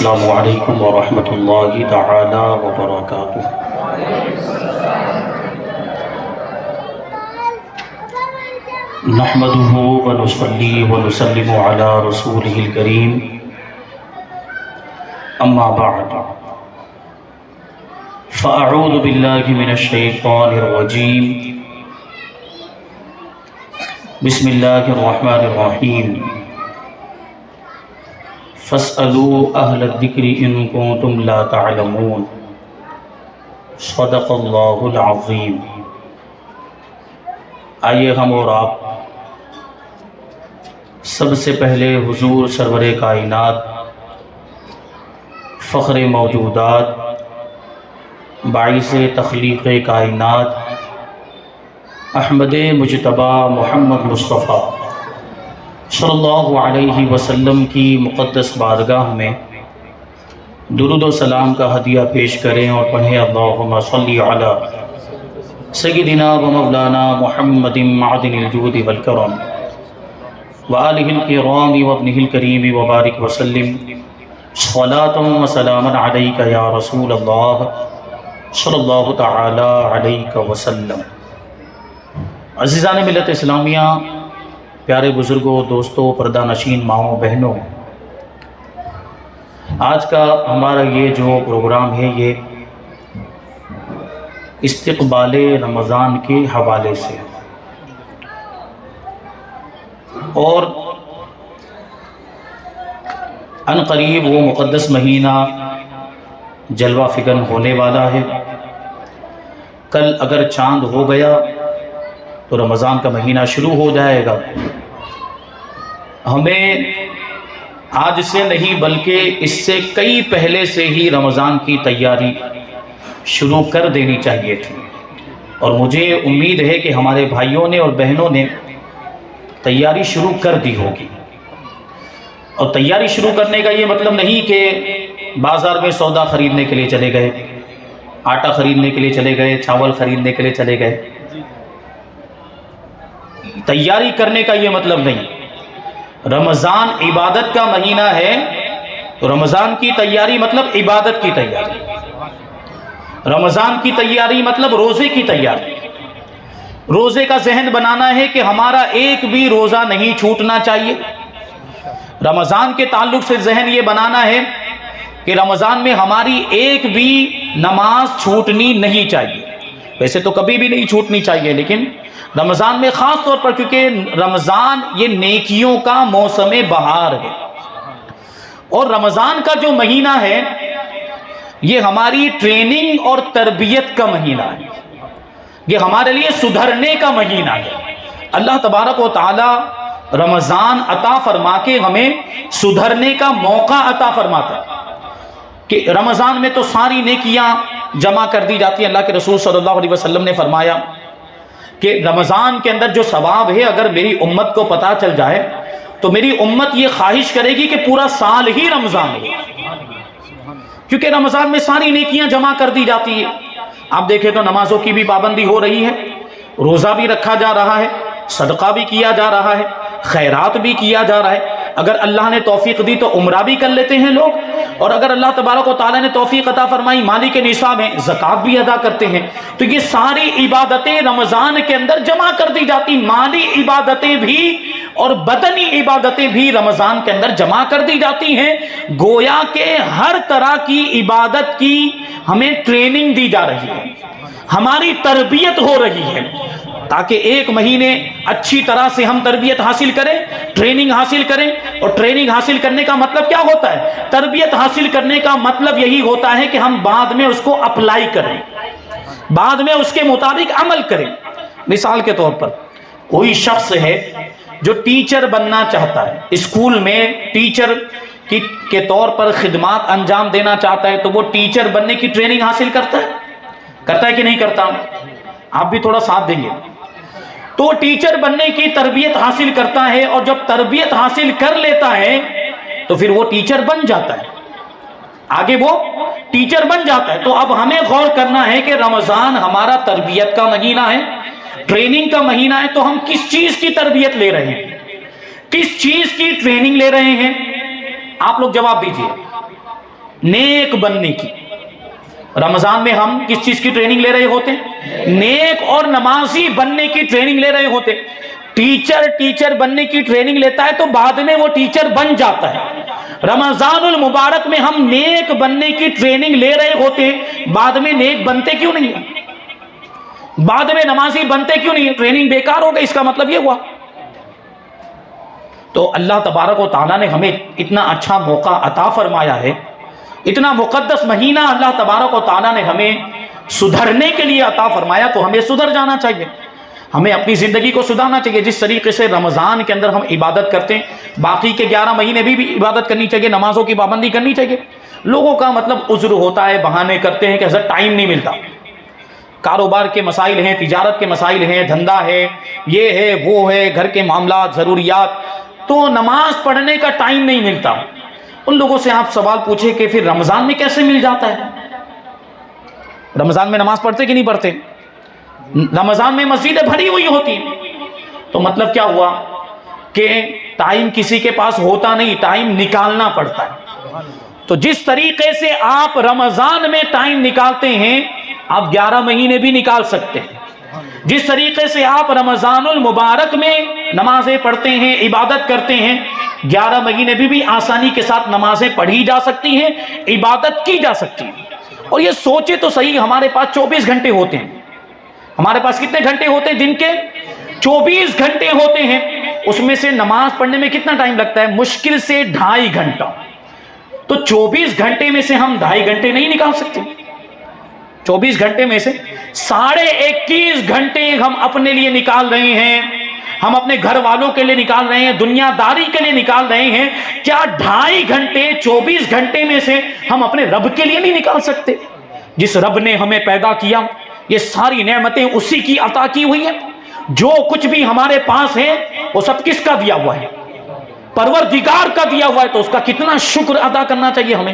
السلام علیکم ورحمۃ اللہ تعالی وبرکاتہ۔ نحمده ونصلي ونسلم على رسوله الكريم، اما بعد فاعوذ باللہ من الشیطان الرجیم، بسم اللہ الرحمن الرحیم، فاسألوا اہل الذکر ان کنتم لا تعلمون، صدق اللہ العظیم۔ آئیے ہم اور آپ سب سے پہلے حضور سرور کائنات، فخر موجودات، باعث تخلیق کائنات، احمد مجتبی محمد مصطفیٰ صلی اللہ علیہ وسلم کی مقدس بارگاہ میں درود و سلام کا ہدیہ پیش کریں اور پڑھیں اللہم صلی علی سیدنا و مولانا محمد معدن الجود والکرم وآلہ الکرام وابنہ الکریم وبارک وسلم، صلاۃ و سلام علیک یا رسول اللہ صلی اللہ تعالی علیہ وسلم۔ عزیزان ملت اسلامیہ، پیارے بزرگوں، دوستوں، پردہ نشین ماؤں بہنوں، آج کا ہمارا یہ جو پروگرام ہے یہ استقبال رمضان کے حوالے سے، اور ان قریب وہ مقدس مہینہ جلوہ فگن ہونے والا ہے۔ کل اگر چاند ہو گیا تو رمضان کا مہینہ شروع ہو جائے گا۔ ہمیں آج سے نہیں بلکہ اس سے کئی پہلے سے ہی رمضان کی تیاری شروع کر دینی چاہیے تھی، اور مجھے امید ہے کہ ہمارے بھائیوں نے اور بہنوں نے تیاری شروع کر دی ہوگی۔ اور تیاری شروع کرنے کا یہ مطلب نہیں کہ بازار میں سودا خریدنے کے لیے چلے گئے، آٹا خریدنے کے لیے چلے گئے، چاول خریدنے کے لیے چلے گئے۔ تیاری کرنے کا یہ مطلب نہیں۔ رمضان عبادت کا مہینہ ہے تو رمضان کی تیاری مطلب عبادت کی تیاری، رمضان کی تیاری مطلب روزے کی تیاری۔ روزے کا ذہن بنانا ہے کہ ہمارا ایک بھی روزہ نہیں چھوٹنا چاہیے۔ رمضان کے تعلق سے ذہن یہ بنانا ہے کہ رمضان میں ہماری ایک بھی نماز چھوٹنی نہیں چاہیے۔ ویسے تو کبھی بھی نہیں چھوٹنی چاہیے، لیکن رمضان میں خاص طور پر، کیونکہ رمضان یہ نیکیوں کا موسم بہار ہے، اور رمضان کا جو مہینہ ہے یہ ہماری ٹریننگ اور تربیت کا مہینہ ہے، یہ ہمارے لیے سدھرنے کا مہینہ ہے۔ اللہ تبارک و تعالی رمضان عطا فرما کے ہمیں سدھرنے کا موقع عطا فرماتا ہے کہ رمضان میں تو ساری نیکیاں جمع کر دی جاتی ہیں۔ اللہ کے رسول صلی اللہ علیہ وسلم نے فرمایا کہ رمضان کے اندر جو ثواب ہے اگر میری امت کو پتہ چل جائے تو میری امت یہ خواہش کرے گی کہ پورا سال ہی رمضان ہو، کیونکہ رمضان میں ساری نیکیاں جمع کر دی جاتی ہیں۔ آپ دیکھیں تو نمازوں کی بھی پابندی ہو رہی ہے، روزہ بھی رکھا جا رہا ہے، صدقہ بھی کیا جا رہا ہے، خیرات بھی کیا جا رہا ہے۔ اگر اللہ نے توفیق دی تو عمرہ بھی کر لیتے ہیں لوگ، اور اگر اللہ تبارک و تعالیٰ نے توفیق عطا فرمائی مالی کے نصاب میں زکوٰۃ بھی ادا کرتے ہیں۔ تو یہ ساری عبادتیں رمضان کے اندر جمع کر دی جاتی، مالی عبادتیں بھی اور بدنی عبادتیں بھی رمضان کے اندر جمع کر دی جاتی ہیں۔ گویا کہ ہر طرح کی عبادت کی ہمیں ٹریننگ دی جا رہی ہے، ہماری تربیت ہو رہی ہے، تاکہ ایک مہینے اچھی طرح سے ہم تربیت حاصل کریں، ٹریننگ حاصل کریں۔ اور ٹریننگ حاصل کرنے کا مطلب کیا ہوتا ہے؟ تربیت حاصل کرنے کا مطلب یہی ہوتا ہے کہ ہم بعد میں اس کو اپلائی کریں، بعد میں اس کے مطابق عمل کریں۔ مثال کے طور پر کوئی شخص ہے جو ٹیچر بننا چاہتا ہے، اسکول میں ٹیچر کے طور پر خدمات انجام دینا چاہتا ہے، تو وہ ٹیچر بننے کی ٹریننگ حاصل کرتا ہے کہ نہیں کرتا؟ آپ بھی تھوڑا ساتھ دیں گے۔ تو ٹیچر بننے کی تربیت حاصل کرتا ہے، اور جب تربیت حاصل کر لیتا ہے تو پھر وہ ٹیچر بن جاتا ہے، آگے وہ ٹیچر بن جاتا ہے۔ تو اب ہمیں غور کرنا ہے کہ رمضان ہمارا تربیت کا مہینہ ہے، ٹریننگ کا مہینہ ہے، تو ہم کس چیز کی تربیت لے رہے ہیں، کس چیز کی ٹریننگ لے رہے ہیں؟ آپ لوگ جواب دیجئے۔ نیک بننے کی. رمضان میں ہم کس چیز کی ٹریننگ لے رہے ہوتے ہیں؟ نیک اور نمازی بننے کی ٹریننگ لے رہے ہوتے. ٹیچر بننے کی ٹریننگ لیتا ہے تو بعد میں وہ ٹیچر بن جاتا ہے. رمضان المبارک میں ہم نیک بننے کی ٹریننگ لے رہے ہوتے ہیں، بعد میں نیک بنتے کیوں نہیں ہیں؟ بعد میں نمازی بنتے کیوں نہیں ہیں؟ ٹریننگ بیکار ہو گئی، اس کا مطلب یہ ہوا. تو اللہ تبارک و تعالیٰ نے ہمیں اتنا اچھا موقع عطا فرمایا ہے، اتنا مقدس مہینہ اللہ تبارک و تعالیٰ نے ہمیں سدھرنے کے لیے عطا فرمایا، تو ہمیں سدھر جانا چاہیے، ہمیں اپنی زندگی کو سدھارنا چاہیے. جس طریقے سے رمضان کے اندر ہم عبادت کرتے ہیں، باقی کے 11 مہینے بھی عبادت کرنی چاہیے، نمازوں کی پابندی کرنی چاہیے. لوگوں کا مطلب عذر ہوتا ہے، بہانے کرتے ہیں کہ حضرت ٹائم نہیں ملتا، کاروبار کے مسائل ہیں، تجارت کے مسائل ہیں، دھندا ہے، یہ ہے وہ ہے، گھر کے معاملات، ضروریات، تو نماز پڑھنے کا ٹائم نہیں ملتا. ان لوگوں سے آپ سوال پوچھیں کہ پھر رمضان میں کیسے مل جاتا ہے؟ رمضان میں نماز پڑھتے کہ نہیں پڑھتے؟ رمضان میں مسجدیں بھری ہوئی ہوتی ہیں. تو مطلب کیا ہوا کہ ٹائم کسی کے پاس ہوتا نہیں، ٹائم نکالنا پڑتا ہے. تو جس طریقے سے آپ رمضان میں ٹائم نکالتے ہیں، آپ 11 مہینے بھی نکال سکتے ہیں. جس طریقے سے آپ رمضان المبارک میں نمازیں پڑھتے ہیں، عبادت کرتے ہیں، 11 مہینے بھی آسانی کے ساتھ نمازیں پڑھی جا سکتی ہیں، عبادت کی جا سکتی ہیں. اور یہ سوچے تو صحیح، ہمارے پاس 24 گھنٹے ہوتے ہیں. ہمارے پاس کتنے گھنٹے ہوتے ہیں؟ دن کے 24 گھنٹے ہوتے ہیں. اس میں سے نماز پڑھنے میں کتنا ٹائم لگتا ہے؟ مشکل سے 2.5 گھنٹہ. تو 24 گھنٹے میں سے ہم 2.5 گھنٹے نہیں نکال سکتے. 24 گھنٹے میں سے 21.5 گھنٹے ہم اپنے لیے نکال رہے ہیں، ہم اپنے گھر والوں کے لیے نکال رہے ہیں، دنیا داری کے لیے نکال رہے ہیں. کیا 2.5 گھنٹے 24 گھنٹے میں سے ہم اپنے رب کے لیے نہیں نکال سکتے؟ جس رب نے ہمیں پیدا کیا، یہ ساری نعمتیں اسی کی عطا کی ہوئی ہیں. جو کچھ بھی ہمارے پاس ہے وہ سب کس کا دیا ہوا ہے؟ پروردگار کا دیا ہوا ہے. تو اس کا کتنا شکر ادا کرنا چاہیے ہمیں،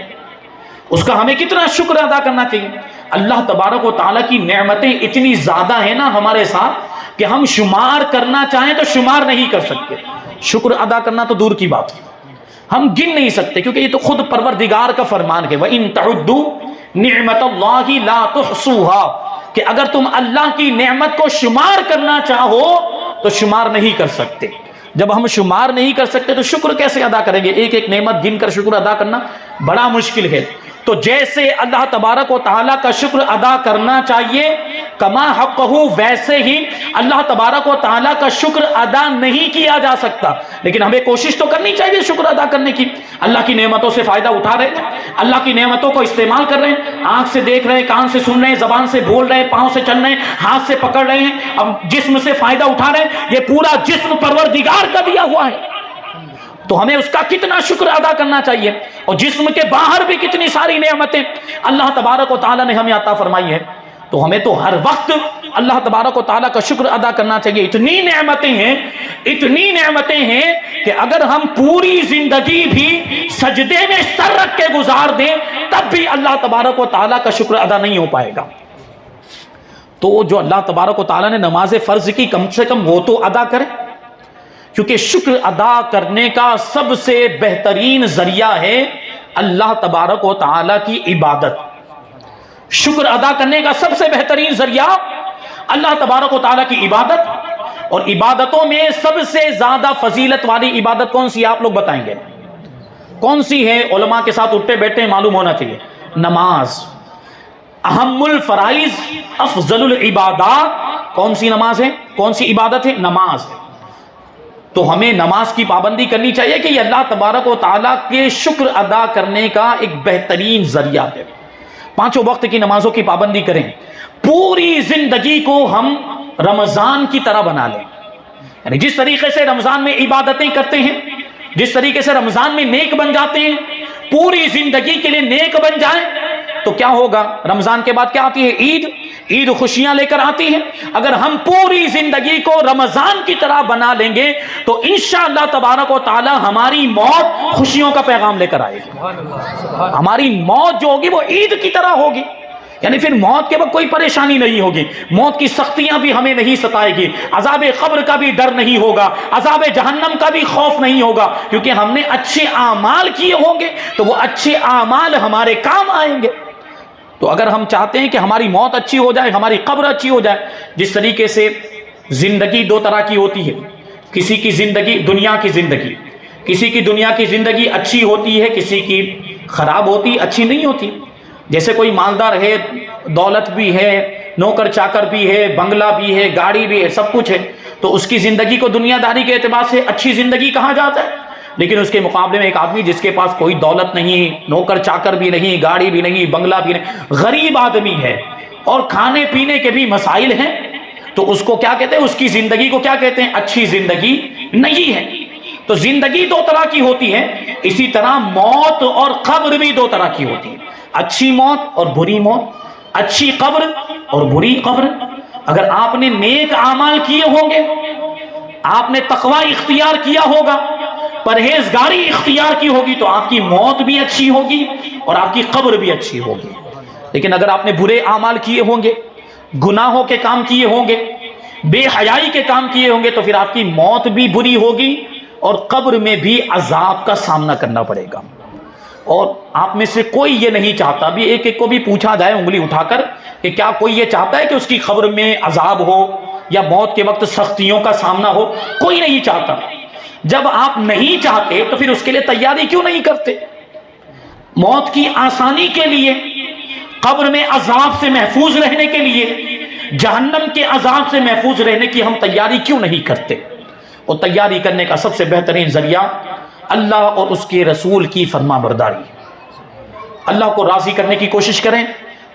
اس کا ہمیں کتنا شکر ادا کرنا چاہیے. اللہ تبارک و تعالیٰ کی نعمتیں اتنی زیادہ ہیں نا ہمارے ساتھ کہ ہم شمار کرنا چاہیں تو شمار نہیں کر سکتے. شکر ادا کرنا تو دور کی بات ہے، ہم گن نہیں سکتے، کیونکہ یہ تو خود پروردگار کا فرمان ہے، وَإِن تَعُدُّوا نِعْمَةَ اللَّهِ لَا تُحْصُوهَا، کہ اگر تم اللہ کی نعمت کو شمار کرنا چاہو تو شمار نہیں کر سکتے. جب ہم شمار نہیں کر سکتے تو شکر کیسے ادا کریں گے؟ ایک ایک نعمت گن کر شکر ادا کرنا بڑا مشکل ہے. تو جیسے اللہ تبارک و تعالیٰ کا شکر ادا کرنا چاہیے کما حقہ، ویسے ہی اللہ تبارک و تعالیٰ کا شکر ادا نہیں کیا جا سکتا. لیکن ہمیں کوشش تو کرنی چاہیے شکر ادا کرنے کی. اللہ کی نعمتوں سے فائدہ اٹھا رہے ہیں، اللہ کی نعمتوں کو استعمال کر رہے ہیں، آنکھ سے دیکھ رہے ہیں، کان سے سن رہے ہیں، زبان سے بول رہے ہیں، پاؤں سے چل رہے ہیں، ہاتھ سے پکڑ رہے ہیں، اب جسم سے فائدہ اٹھا رہے ہیں. یہ پورا جسم پروردگار کا دیا ہوا ہے، تو ہمیں اس کا کتنا شکر ادا کرنا چاہیے. اور جسم کے باہر بھی کتنی ساری نعمتیں اللہ تبارک و تعالیٰ نے ہمیں عطا فرمائی ہے. تو ہمیں تو ہر وقت اللہ تبارک و تعالیٰ کا شکر ادا کرنا چاہیے. اتنی نعمتیں ہیں کہ اگر ہم پوری زندگی بھی سجدے میں سر رکھ کے گزار دیں تب بھی اللہ تبارک و تعالیٰ کا شکر ادا نہیں ہو پائے گا. تو جو اللہ تبارک و تعالیٰ نے نماز فرض کی، کم سے کم وہ تو ادا کریں، کیونکہ شکر ادا کرنے کا سب سے بہترین ذریعہ ہے اللہ تبارک و تعالیٰ کی عبادت. شکر ادا کرنے کا سب سے بہترین ذریعہ اللہ تبارک و تعالیٰ کی عبادت. اور عبادتوں میں سب سے زیادہ فضیلت والی عبادت کون سی آپ لوگ بتائیں گے؟ کون سی ہے؟ علماء کے ساتھ اٹھتے بیٹھتے معلوم ہونا چاہیے. نماز. اہم الفرائض افضل العبادات. کون سی نماز ہے؟ کون سی عبادت ہے؟ نماز ہے. تو ہمیں نماز کی پابندی کرنی چاہیے کہ یہ اللہ تبارک و تعالیٰ کے شکر ادا کرنے کا ایک بہترین ذریعہ ہے. 5 وقت کی نمازوں کی پابندی کریں. پوری زندگی کو ہم رمضان کی طرح بنا لیں. یعنی جس طریقے سے رمضان میں عبادتیں کرتے ہیں، جس طریقے سے رمضان میں نیک بن جاتے ہیں، پوری زندگی کے لیے نیک بن جائیں. تو کیا ہوگا؟ رمضان کے بعد کیا آتی ہے؟ عید خوشیاں لے کر آتی ہے. اگر ہم پوری زندگی کو رمضان کی طرح بنا لیں گے تو انشاءاللہ تبارک و تعالی ہماری موت خوشیوں کا پیغام لے کر آئے گی. ہماری موت جو ہوگی وہ عید کی طرح ہوگی. یعنی پھر موت کے وقت کوئی پریشانی نہیں ہوگی، موت کی سختیاں بھی ہمیں نہیں ستائے گی، عذاب قبر کا بھی ڈر نہیں ہوگا، عذاب جہنم کا بھی خوف نہیں ہوگا، کیونکہ ہم نے اچھے اعمال کیے ہوں گے تو وہ اچھے اعمال ہمارے کام آئیں گے۔ تو اگر ہم چاہتے ہیں کہ ہماری موت اچھی ہو جائے، ہماری قبر اچھی ہو جائے، جس طریقے سے زندگی دو طرح کی ہوتی ہے، کسی کی زندگی دنیا کی زندگی، کسی کی دنیا کی زندگی اچھی ہوتی ہے، کسی کی خراب ہوتی، اچھی نہیں ہوتی۔ جیسے کوئی مالدار ہے، دولت بھی ہے، نوکر چاکر بھی ہے، بنگلہ بھی ہے، گاڑی بھی ہے، سب کچھ ہے، تو اس کی زندگی کو دنیا داری کے اعتبار سے اچھی زندگی کہا جاتا ہے۔ لیکن اس کے مقابلے میں ایک آدمی جس کے پاس کوئی دولت نہیں، نوکر چاکر بھی نہیں، گاڑی بھی نہیں، بنگلہ بھی نہیں، غریب آدمی ہے اور کھانے پینے کے بھی مسائل ہیں، تو اس کو کیا کہتے ہیں؟ اس کی زندگی کو کیا کہتے ہیں؟ اچھی زندگی نہیں ہے۔ تو زندگی دو طرح کی ہوتی ہے، اسی طرح موت اور قبر بھی دو طرح کی ہوتی ہے، اچھی موت اور بری موت، اچھی قبر اور بری قبر۔ اگر آپ نے نیک اعمال کیے ہوں گے، آپ نے تقوی اختیار کیا ہوگا، پرہیزگاری اختیار کی ہوگی، تو آپ کی موت بھی اچھی ہوگی اور آپ کی قبر بھی اچھی ہوگی۔ لیکن اگر آپ نے برے اعمال کیے ہوں گے، گناہوں کے کام کیے ہوں گے، بے حیائی کے کام کیے ہوں گے، تو پھر آپ کی موت بھی بری ہوگی اور قبر میں بھی عذاب کا سامنا کرنا پڑے گا۔ اور آپ میں سے کوئی یہ نہیں چاہتا، بھی ایک ایک کو بھی پوچھا جائے انگلی اٹھا کر کہ کیا کوئی یہ چاہتا ہے کہ اس کی قبر میں عذاب ہو یا موت کے وقت سختیوں کا سامنا ہو؟ کوئی نہیں چاہتا۔ جب آپ نہیں چاہتے تو پھر اس کے لیے تیاری کیوں نہیں کرتے؟ موت کی آسانی کے لیے، قبر میں عذاب سے محفوظ رہنے کے لیے، جہنم کے عذاب سے محفوظ رہنے کی ہم تیاری کیوں نہیں کرتے؟ اور تیاری کرنے کا سب سے بہترین ذریعہ اللہ اور اس کے رسول کی فرما برداری ہے۔ اللہ کو راضی کرنے کی کوشش کریں،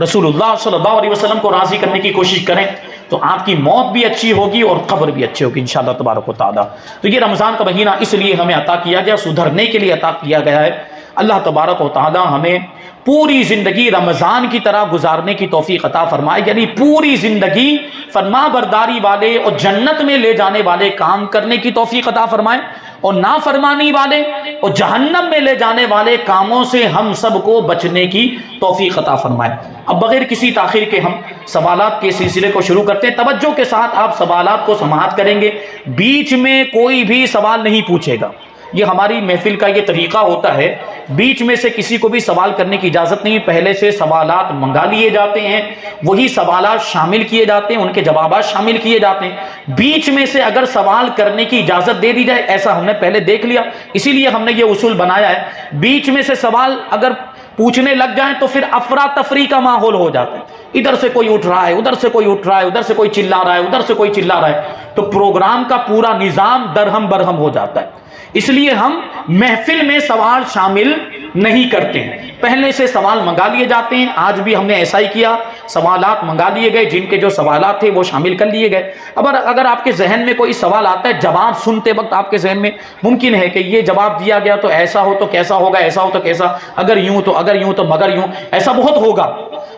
رسول اللہ صلی اللہ علیہ وسلم کو راضی کرنے کی کوشش کریں، تو آپ کی موت بھی اچھی ہوگی اور قبر بھی اچھی ہوگی انشاءاللہ تبارک و تعالی۔ تو یہ رمضان کا مہینہ اس لیے ہمیں عطا کیا گیا، سدھرنے کے لیے عطا کیا گیا ہے۔ اللہ تبارک و تعالی ہمیں پوری زندگی رمضان کی طرح گزارنے کی توفیق عطا فرمائے، یعنی پوری زندگی فرما برداری والے اور جنت میں لے جانے والے کام کرنے کی توفیق عطا فرمائے، اور نافرمانی والے اور جہنم میں لے جانے والے کاموں سے ہم سب کو بچنے کی توفیق عطا فرمائے۔ اب بغیر کسی تاخیر کے ہم سوالات کے سلسلے کو شروع کرتے ہیں۔ توجہ کے ساتھ آپ سوالات کو سماعت کریں گے، بیچ میں کوئی بھی سوال نہیں پوچھے گا۔ یہ ہماری محفل کا یہ طریقہ ہوتا ہے، بیچ میں سے کسی کو بھی سوال کرنے کی اجازت نہیں، پہلے سے سوالات منگا لیے جاتے ہیں، وہی سوالات شامل کیے جاتے ہیں، ان کے جوابات شامل کیے جاتے ہیں۔ بیچ میں سے اگر سوال کرنے کی اجازت دے دی جائے، ایسا ہم نے پہلے دیکھ لیا، اسی لیے ہم نے یہ اصول بنایا ہے، بیچ میں سے سوال اگر پوچھنے لگ جائیں تو پھر افراتفری کا ماحول ہو جاتا ہے، ادھر سے کوئی اٹھ رہا ہے، ادھر سے کوئی اٹھ رہا ہے، ادھر سے کوئی چلا رہا ہے، ادھر سے کوئی چلا رہا ہے، تو پروگرام کا پورا نظام درہم برہم ہو جاتا ہے۔ اس لیے ہم محفل میں سوال شامل نہیں کرتے ہیں، پہلے سے سوال منگا لیے جاتے ہیں۔ آج بھی ہم نے ایسا ہی کیا، سوالات منگا لیے گئے، جن کے جو سوالات تھے وہ شامل کر لیے گئے۔ اگر آپ کے ذہن میں کوئی سوال آتا ہے، جواب سنتے وقت آپ کے ذہن میں ممکن ہے کہ یہ جواب دیا گیا تو ایسا ہو تو کیسا ہوگا، ایسا ہو تو کیسا، اگر یوں تو، اگر یوں تو مگر یوں، ایسا بہت ہوگا۔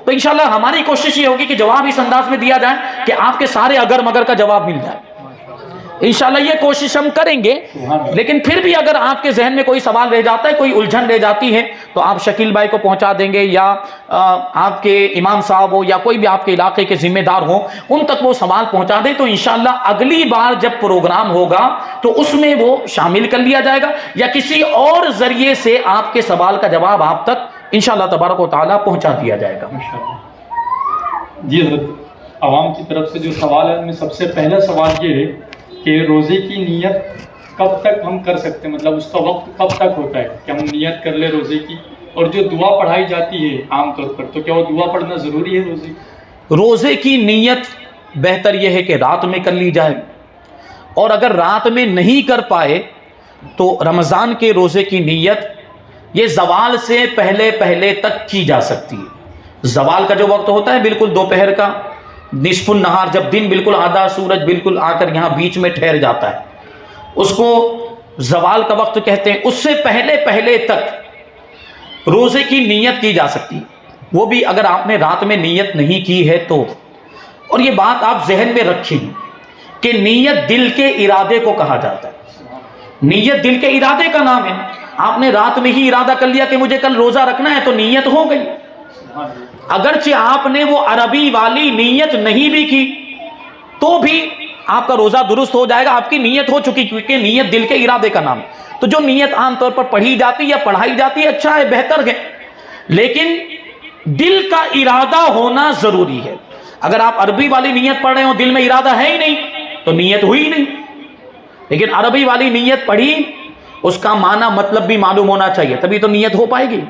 تو انشاءاللہ ہماری کوشش یہ ہوگی کہ جواب اس انداز میں دیا جائے کہ آپ کے سارے اگر مگر کا جواب مل جائے۔ انشاءاللہ یہ کوشش ہم کریں گے، لیکن پھر بھی اگر آپ کے ذہن میں کوئی سوال رہ جاتا ہے، کوئی الجھن رہ جاتی ہے، تو آپ شکیل بھائی کو پہنچا دیں گے، یا آپ کے امام صاحب ہو یا کوئی بھی آپ کے علاقے کے ذمہ دار ہوں، ان تک وہ سوال پہنچا دیں، تو انشاءاللہ اگلی بار جب پروگرام ہوگا تو اس میں وہ شامل کر لیا جائے گا، یا کسی اور ذریعے سے آپ کے سوال کا جواب آپ تک انشاءاللہ تبارک و تعالیٰ پہنچا دیا جائے گا۔ جی حضرت، عوام کی طرف سے جو سوال ہے، ان میں سب سے پہلا سوال یہ ہے کہ روزے کی نیت کب تک ہم کر سکتے ہیں، مطلب اس کا وقت کب تک ہوتا ہے کہ ہم نیت کر لیں روزے کی، اور جو دعا پڑھائی جاتی ہے عام طور پر، تو کیا وہ دعا پڑھنا ضروری ہے روزے کی؟ روزے کی نیت بہتر یہ ہے کہ رات میں کر لی جائے، اور اگر رات میں نہیں کر پائے تو رمضان کے روزے کی نیت یہ زوال سے پہلے پہلے تک کی جا سکتی ہے۔ زوال کا جو وقت ہوتا ہے بالکل دوپہر کا، نصف النہار، جب دن بالکل آدھا، سورج بالکل آ کر یہاں بیچ میں ٹھہر جاتا ہے، اس کو زوال کا وقت کہتے ہیں۔ اس سے پہلے پہلے تک روزے کی نیت کی جا سکتی ہے، وہ بھی اگر آپ نے رات میں نیت نہیں کی ہے تو۔ اور یہ بات آپ ذہن میں رکھیں کہ نیت دل کے ارادے کو کہا جاتا ہے، نیت دل کے ارادے کا نام ہے۔ آپ نے رات میں ہی ارادہ کر لیا کہ مجھے کل روزہ رکھنا ہے تو نیت ہو گئی، اگرچہ آپ نے وہ عربی والی نیت نہیں بھی کی تو بھی آپ کا روزہ درست ہو جائے گا، آپ کی نیت ہو چکی، کیونکہ نیت دل کے ارادے کا نام ہے۔ تو جو نیت عام طور پر پڑھی جاتی یا پڑھائی جاتی ہے اچھا ہے، بہتر ہے، لیکن دل کا ارادہ ہونا ضروری ہے۔ اگر آپ عربی والی نیت پڑھ رہے ہو، دل میں ارادہ ہے ہی نہیں تو نیت ہوئی نہیں، لیکن عربی والی نیت پڑھی، اس کا معنی مطلب بھی معلوم ہونا چاہیے، تبھی تو نیت ہو پائے گی۔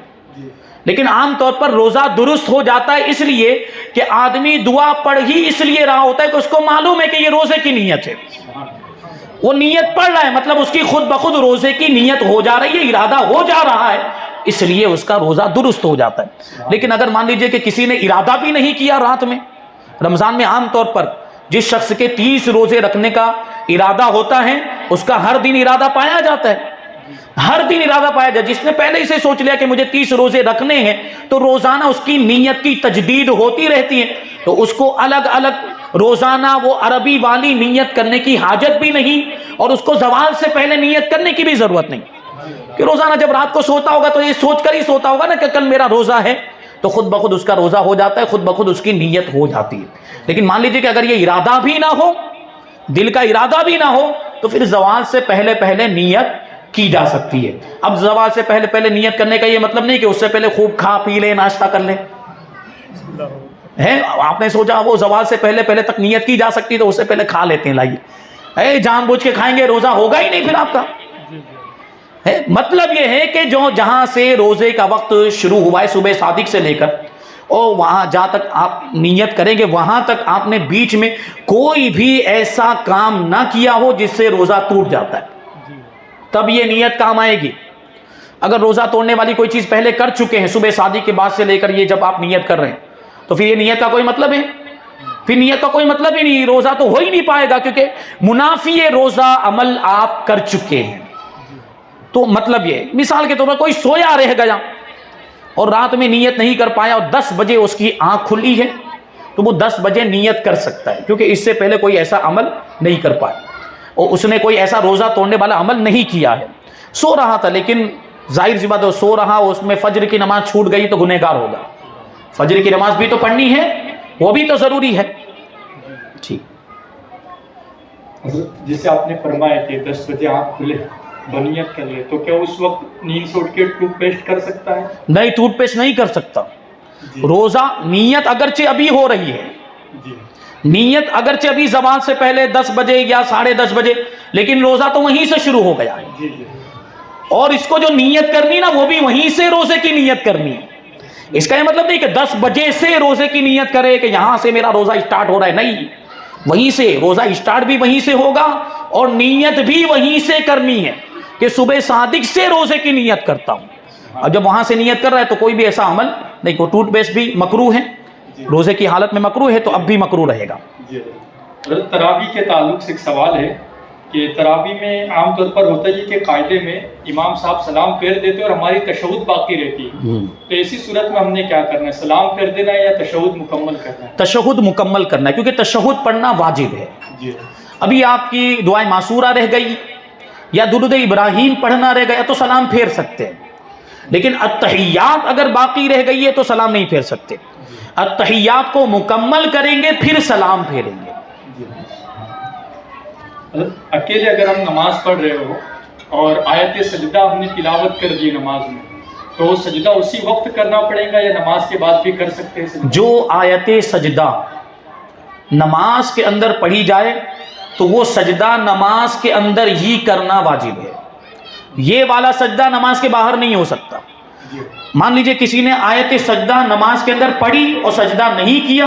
لیکن عام طور پر روزہ درست ہو جاتا ہے اس لیے کہ آدمی دعا پڑھ ہی اس لیے رہا ہوتا ہے کہ اس کو معلوم ہے کہ یہ روزے کی نیت ہے، وہ نیت پڑھ رہا ہے، مطلب اس کی خود بخود روزے کی نیت ہو جا رہی ہے، ارادہ ہو جا رہا ہے، اس لیے اس کا روزہ درست ہو جاتا ہے۔ لیکن اگر مان لیجئے کہ کسی نے ارادہ بھی نہیں کیا رات میں، رمضان میں عام طور پر جس شخص کے 30 روزے رکھنے کا ارادہ ہوتا ہے اس کا ہر دن ارادہ پایا جاتا ہے، ہر دن ارادہ پایا جاتا ہے۔ جس نے پہلے ہی سے سوچ لیا کہ مجھے 30 روزے رکھنے ہیں تو روزانہ اس کی نیت کی تجدید ہوتی رہتی ہے، تو اس کو الگ الگ روزانہ وہ عربی والی نیت کرنے کی حاجت بھی نہیں، اور اس کو زوال سے پہلے نیت کرنے کی بھی ضرورت نہیں، کہ روزانہ جب رات کو سوتا ہوگا تو یہ سوچ کر ہی سوتا ہوگا نا کہ کل میرا روزہ ہے، تو خود بخود اس کا روزہ ہو جاتا ہے، خود بخود اس کی نیت ہو جاتی ہے۔ لیکن مان لیجئے کہ اگر یہ ارادہ بھی نہ ہو، دل کا ارادہ بھی نہ ہو، تو پھر زوال سے پہلے پہلے نیت کی جا سکتی ہے۔ اب زوال سے پہلے پہلے نیت کرنے کا یہ مطلب نہیں کہ اس سے پہلے خوب کھا پی لے، ناشتہ کر لے، ہے آپ نے سوچا وہ زوال سے پہلے پہلے تک نیت کی جا سکتی تو اس سے پہلے کھا لیتے ہیں، لائیے جان بوجھ کے کھائیں گے روزہ ہوگا ہی نہیں پھر آپ کا۔ مطلب یہ ہے کہ جو جہاں سے روزے کا وقت شروع ہوا ہے صبح صادق سے لے کر اور وہاں جہاں تک آپ نیت کریں گے وہاں تک آپ نے بیچ میں کوئی بھی ایسا کام نہ کیا ہو جس سے روزہ ٹوٹ جاتا ہے، تب یہ نیت کام آئے گی۔ اگر روزہ توڑنے والی کوئی چیز پہلے کر چکے ہیں صبح صادق کے بعد سے لے کر یہ جب آپ نیت کر رہے ہیں تو پھر یہ نیت کا کوئی مطلب ہے؟ پھر نیت کا کوئی مطلب ہی نہیں، روزہ تو ہو ہی نہیں پائے گا، کیونکہ منافی روزہ عمل آپ کر چکے ہیں۔ تو مطلب یہ مثال کے طور پر کوئی سویا رہ گیا اور رات میں نیت نہیں کر پایا اور 10 بجے اس کی آنکھ کھلی ہے تو وہ 10 بجے نیت کر سکتا ہے، کیونکہ اس سے پہلے کوئی ایسا عمل نہیں کر پایا اور اس نے کوئی ایسا روزہ توڑنے والا عمل نہیں کیا ہے۔ سو رہا تھا، لیکن ظاہر سی بات ہے سو رہا، اس میں فجر کی نماز چھوٹ گئی تو گنہگار ہوگا، فجر کی نماز بھی تو پڑھنی ہے، وہ بھی تو ضروری ہے۔ ٹھیک، جیسے آپ نے فرمایا کہ 10 بجے آنکھ کھلے بنیت کر لے، تو کیا اس وقت نیند سے اٹھ کے ٹوتھ پیسٹ کر سکتا ہے؟ نہیں، ٹوتھ پیسٹ نہیں کر سکتا۔ روزہ نیت اگرچہ ابھی ہو رہی ہے، نیت اگرچہ ابھی زوال سے پہلے 10 بجے یا 10:30 بجے، لیکن روزہ تو وہیں سے شروع ہو گیا ہے، اور اس کو جو نیت کرنی نا وہ بھی وہیں سے روزے کی نیت کرنی ہے۔ اس کا یہ مطلب نہیں کہ 10 بجے سے روزے کی نیت کرے کہ یہاں سے میرا روزہ اسٹارٹ ہو رہا ہے، نہیں، وہیں سے روزہ اسٹارٹ بھی وہیں سے ہوگا اور نیت بھی وہیں سے کرنی ہے کہ صبح صادق سے روزے کی نیت کرتا ہوں۔ اور جب وہاں سے نیت کر رہا ہے تو کوئی بھی ایسا عمل نہیں، کو ٹوتھ پیسٹ بھی مکروہ ہے، روزے کی حالت میں مکروہ ہے تو اب بھی مکروہ رہے گا۔ تراویح کے تعلق سے ایک سوال ہے کہ تراویح میں عام طور پر ہوتا ہے کہ قاعدے میں امام صاحب سلام پھیر دیتے اور ہماری تشہد باقی رہتی ہے، تو ایسی صورت میں ہم نے کیا کرنا ہے، سلام پھیر دینا ہے یا تشہد مکمل کرنا ہے؟ تشہد مکمل کرنا ہے، کیونکہ تشہد پڑھنا واجب ہے۔ ابھی آپ کی دعائیں معصورہ رہ گئی یا درود ابراہیم پڑھنا رہ گیا تو سلام پھیر سکتے ہیں، لیکن التحیات اگر باقی رہ گئی ہے تو سلام نہیں پھیر سکتے۔ التحیات کو مکمل کریں گے پھر سلام پھیریں گے۔ اکیلے اگر ہم نماز پڑھ رہے ہو اور آیت سجدہ ہم نے تلاوت کر دی نماز میں، تو وہ سجدہ اسی وقت کرنا پڑے گا یا نماز کے بعد بھی کر سکتے ہیں سجدہ؟ جو آیت سجدہ نماز کے اندر پڑھی جائے تو وہ سجدہ نماز کے اندر ہی کرنا واجب ہے، یہ والا سجدہ نماز کے باہر نہیں ہو سکتا۔ مان لیجئے کسی نے آیت سجدہ نماز کے اندر پڑھی اور سجدہ نہیں کیا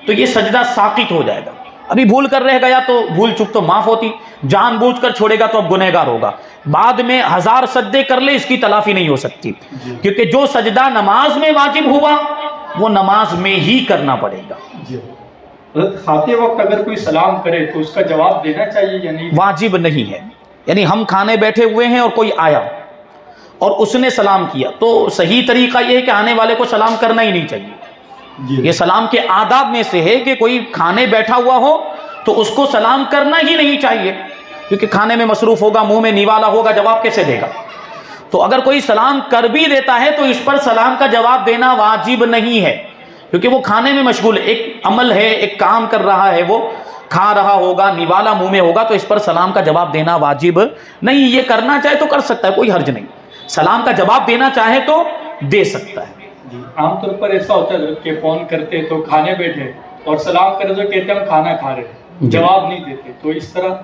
تو یہ سجدہ ساقط ہو جائے گا۔ ابھی بھول کر رہ گیا تو بھول چک تو معاف ہوتی، جان بوجھ کر چھوڑے گا تو اب گنہگار ہوگا، بعد میں 1000 سجدے کر لے اس کی تلافی نہیں ہو سکتی، کیونکہ جو سجدہ نماز میں واجب ہوا وہ نماز میں ہی کرنا پڑے گا۔ کھاتے وقت اگر کوئی سلام کرے تو اس کا جواب دینا چاہیے یا نہیں؟ واجب نہیں ہے، یعنی ہم کھانے بیٹھے ہوئے ہیں اور کوئی آیا اور اس نے سلام کیا تو صحیح طریقہ یہ ہے کہ آنے والے کو سلام کرنا ہی نہیں چاہیے۔ یہ سلام کے آداب میں سے ہے کہ کوئی کھانے بیٹھا ہوا ہو تو اس کو سلام کرنا ہی نہیں چاہیے، کیونکہ کھانے میں مصروف ہوگا، منہ میں نیوالا ہوگا، جواب کیسے دے گا؟ تو اگر کوئی سلام کر بھی دیتا ہے تو اس پر سلام کا جواب دینا واجب نہیں ہے، کیونکہ وہ کھانے میں مشغول ہے، ایک عمل ہے، ایک کام کر رہا ہے، وہ کھا رہا ہوگا، نوالا منہ میں ہوگا، تو اس پر سلام کا جواب دینا واجب نہیں۔ یہ کرنا چاہے تو کر سکتا ہے، کوئی حرج نہیں، سلام کا جواب دینا چاہے تو دے سکتا ہے۔ عام طور پر ایسا ہوتا ہے کہ فون کرتے تو کھانے بیٹھے اور سلام کرے تو کہتے ہم کھانا کھا رہے ہیں، جواب نہیں دیتے، تو اس طرح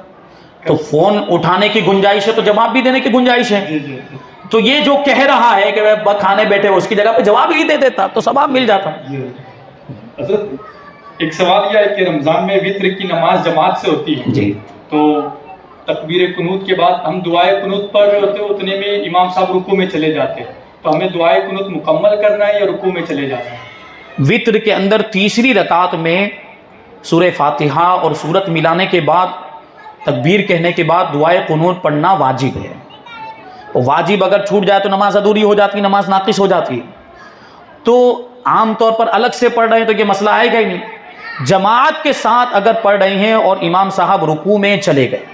تو فون اٹھانے کی گنجائش ہے تو جواب بھی دینے کی گنجائش ہے۔ تو یہ جو کہہ رہا ہے کہ وہ کھانے بیٹھے اس کی جگہ پہ جواب ہی دے دیتا تو ثواب مل جاتا۔ حضرت ایک سوال یہ ہے کہ رمضان میں وطر کی نماز جماعت سے ہوتی ہے جی، تو تکبیر قنوت کے بعد ہم دعائے قنوت پڑھ رہے ہوتے ہیں، اتنے میں امام صاحب رکوع میں چلے جاتے ہیں، تو ہمیں دعائے قنوت مکمل کرنا ہے یا رکوع میں چلے جانا ہے؟ وطر کے اندر تیسری رکعت میں سورہ فاتحہ اور سورت ملانے کے بعد تکبیر کہنے کے بعد دعائے قنوت پڑھنا واجب ہے۔ واجب اگر چھوٹ جائے تو نماز ادھوری ہو جاتی، نماز ناقص ہو جاتی ہے۔ تو عام طور پر الگ سے پڑھ رہے ہیں تو یہ مسئلہ آئے گا ہی نہیں۔ جماعت کے ساتھ اگر پڑھ رہے ہیں اور امام صاحب رکوع میں چلے گئے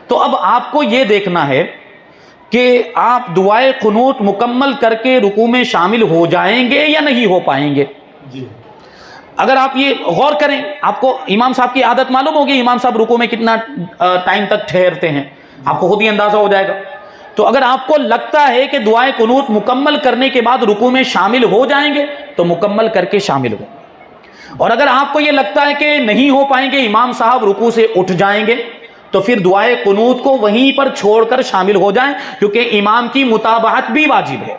تو اب آپ کو یہ دیکھنا ہے کہ آپ دعائے قنوت مکمل کر کے رکوع میں شامل ہو جائیں گے یا نہیں ہو پائیں گے۔ اگر آپ یہ غور کریں، آپ کو امام صاحب کی عادت معلوم ہوگی، امام صاحب رکوع میں کتنا ٹائم تک ٹھہرتے ہیں، آپ کو خود ہی اندازہ ہو جائے گا۔ تو اگر آپ کو لگتا ہے کہ دعائے قنوت مکمل کرنے کے بعد رکوع میں شامل ہو جائیں گے تو مکمل کر کے شامل ہو، اور اگر آپ کو یہ لگتا ہے کہ نہیں ہو پائیں گے، امام صاحب رکوع سے اٹھ جائیں گے، تو پھر دعائے قنوت کو وہیں پر چھوڑ کر شامل ہو جائیں، کیونکہ امام کی متابعت بھی واجب ہے۔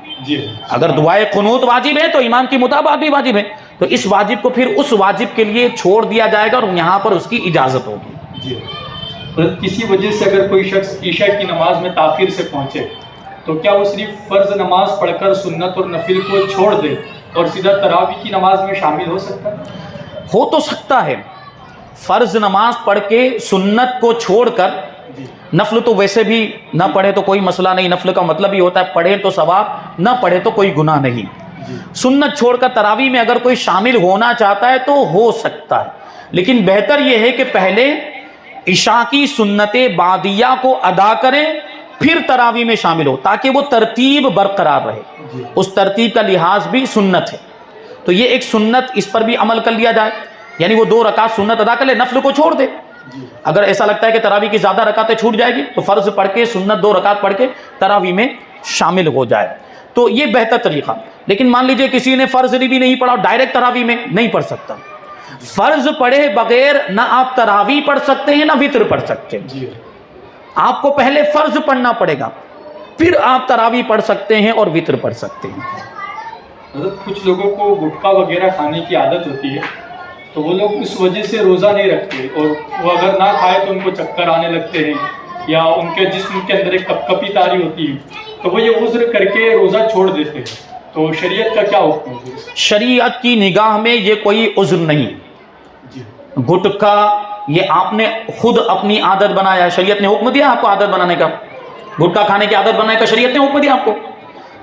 اگر دعائے قنوت واجب ہے تو امام کی متابعت بھی واجب ہے، تو اس واجب کو پھر اس واجب کے لیے چھوڑ دیا جائے گا اور یہاں پر اس کی اجازت ہوگی۔ کسی وجہ سے اگر کوئی شخص عشاء کی نماز میں تاخیر سے پہنچے تو کیا وہ صرف فرض نماز پڑھ کر سنت اور نفل کو چھوڑ دے اور سیدھا تراویح کی نماز میں شامل ہو سکتا ہے؟ ہو تو سکتا ہے، فرض نماز پڑھ کے سنت کو چھوڑ کر، نفل تو ویسے بھی نہ پڑھے تو کوئی مسئلہ نہیں، نفل کا مطلب ہی ہوتا ہے پڑھے تو ثواب، نہ پڑھے تو کوئی گناہ نہیں۔ سنت چھوڑ کر تراویح میں اگر کوئی شامل ہونا چاہتا ہے تو ہو سکتا ہے، لیکن بہتر یہ ہے کہ پہلے عشاء کی سنت بعدیہ کو ادا کریں پھر تراویح میں شامل ہو، تاکہ وہ ترتیب برقرار رہے، اس ترتیب کا لحاظ بھی سنت ہے۔ تو یہ ایک سنت، اس پر بھی عمل کر لیا جائے، یعنی وہ 2 رکعت سنت ادا کر لے، نفل کو چھوڑ دے۔ اگر ایسا لگتا ہے کہ تراویح کی زیادہ رکعتیں چھوٹ جائے گی تو فرض پڑھ کے سنت 2 رکعت پڑھ کے تراویح میں شامل ہو جائے، تو یہ بہتر طریقہ۔ لیکن مان لیجئے کسی نے فرض بھی نہیں پڑھا اور ڈائریکٹ تراویح میں نہیں پڑھ سکتا، فرض پڑھے بغیر نہ آپ تراویح پڑھ سکتے ہیں نہ وتر پڑھ سکتے ہیں، آپ کو پہلے فرض پڑھنا پڑے گا، پھر آپ تراویح پڑھ سکتے ہیں اور وتر پڑھ سکتے ہیں۔ حضرت کچھ لوگوں کو گٹکا وغیرہ کھانے کی عادت ہوتی ہے، تو وہ لوگ اس وجہ سے روزہ نہیں رکھتے، اور وہ اگر نہ کھائے تو ان کو چکر آنے لگتے ہیں یا ان کے جسم کے اندر ایک کپ کپی طاری ہوتی ہے، تو وہ یہ عذر کر کے روزہ چھوڑ دیتے ہیں، تو شریعت کا کیا حکم ہے؟ شریعت کی نگاہ میں یہ کوئی عذر نہیں۔ گٹکا یہ آپ نے خود اپنی عادت بنایا ہے، شریعت نے حکم دیا آپ کو عادت بنانے کا؟ گٹکا کھانے کی عادت بنانے کا شریعت نے حکم دیا آپ کو؟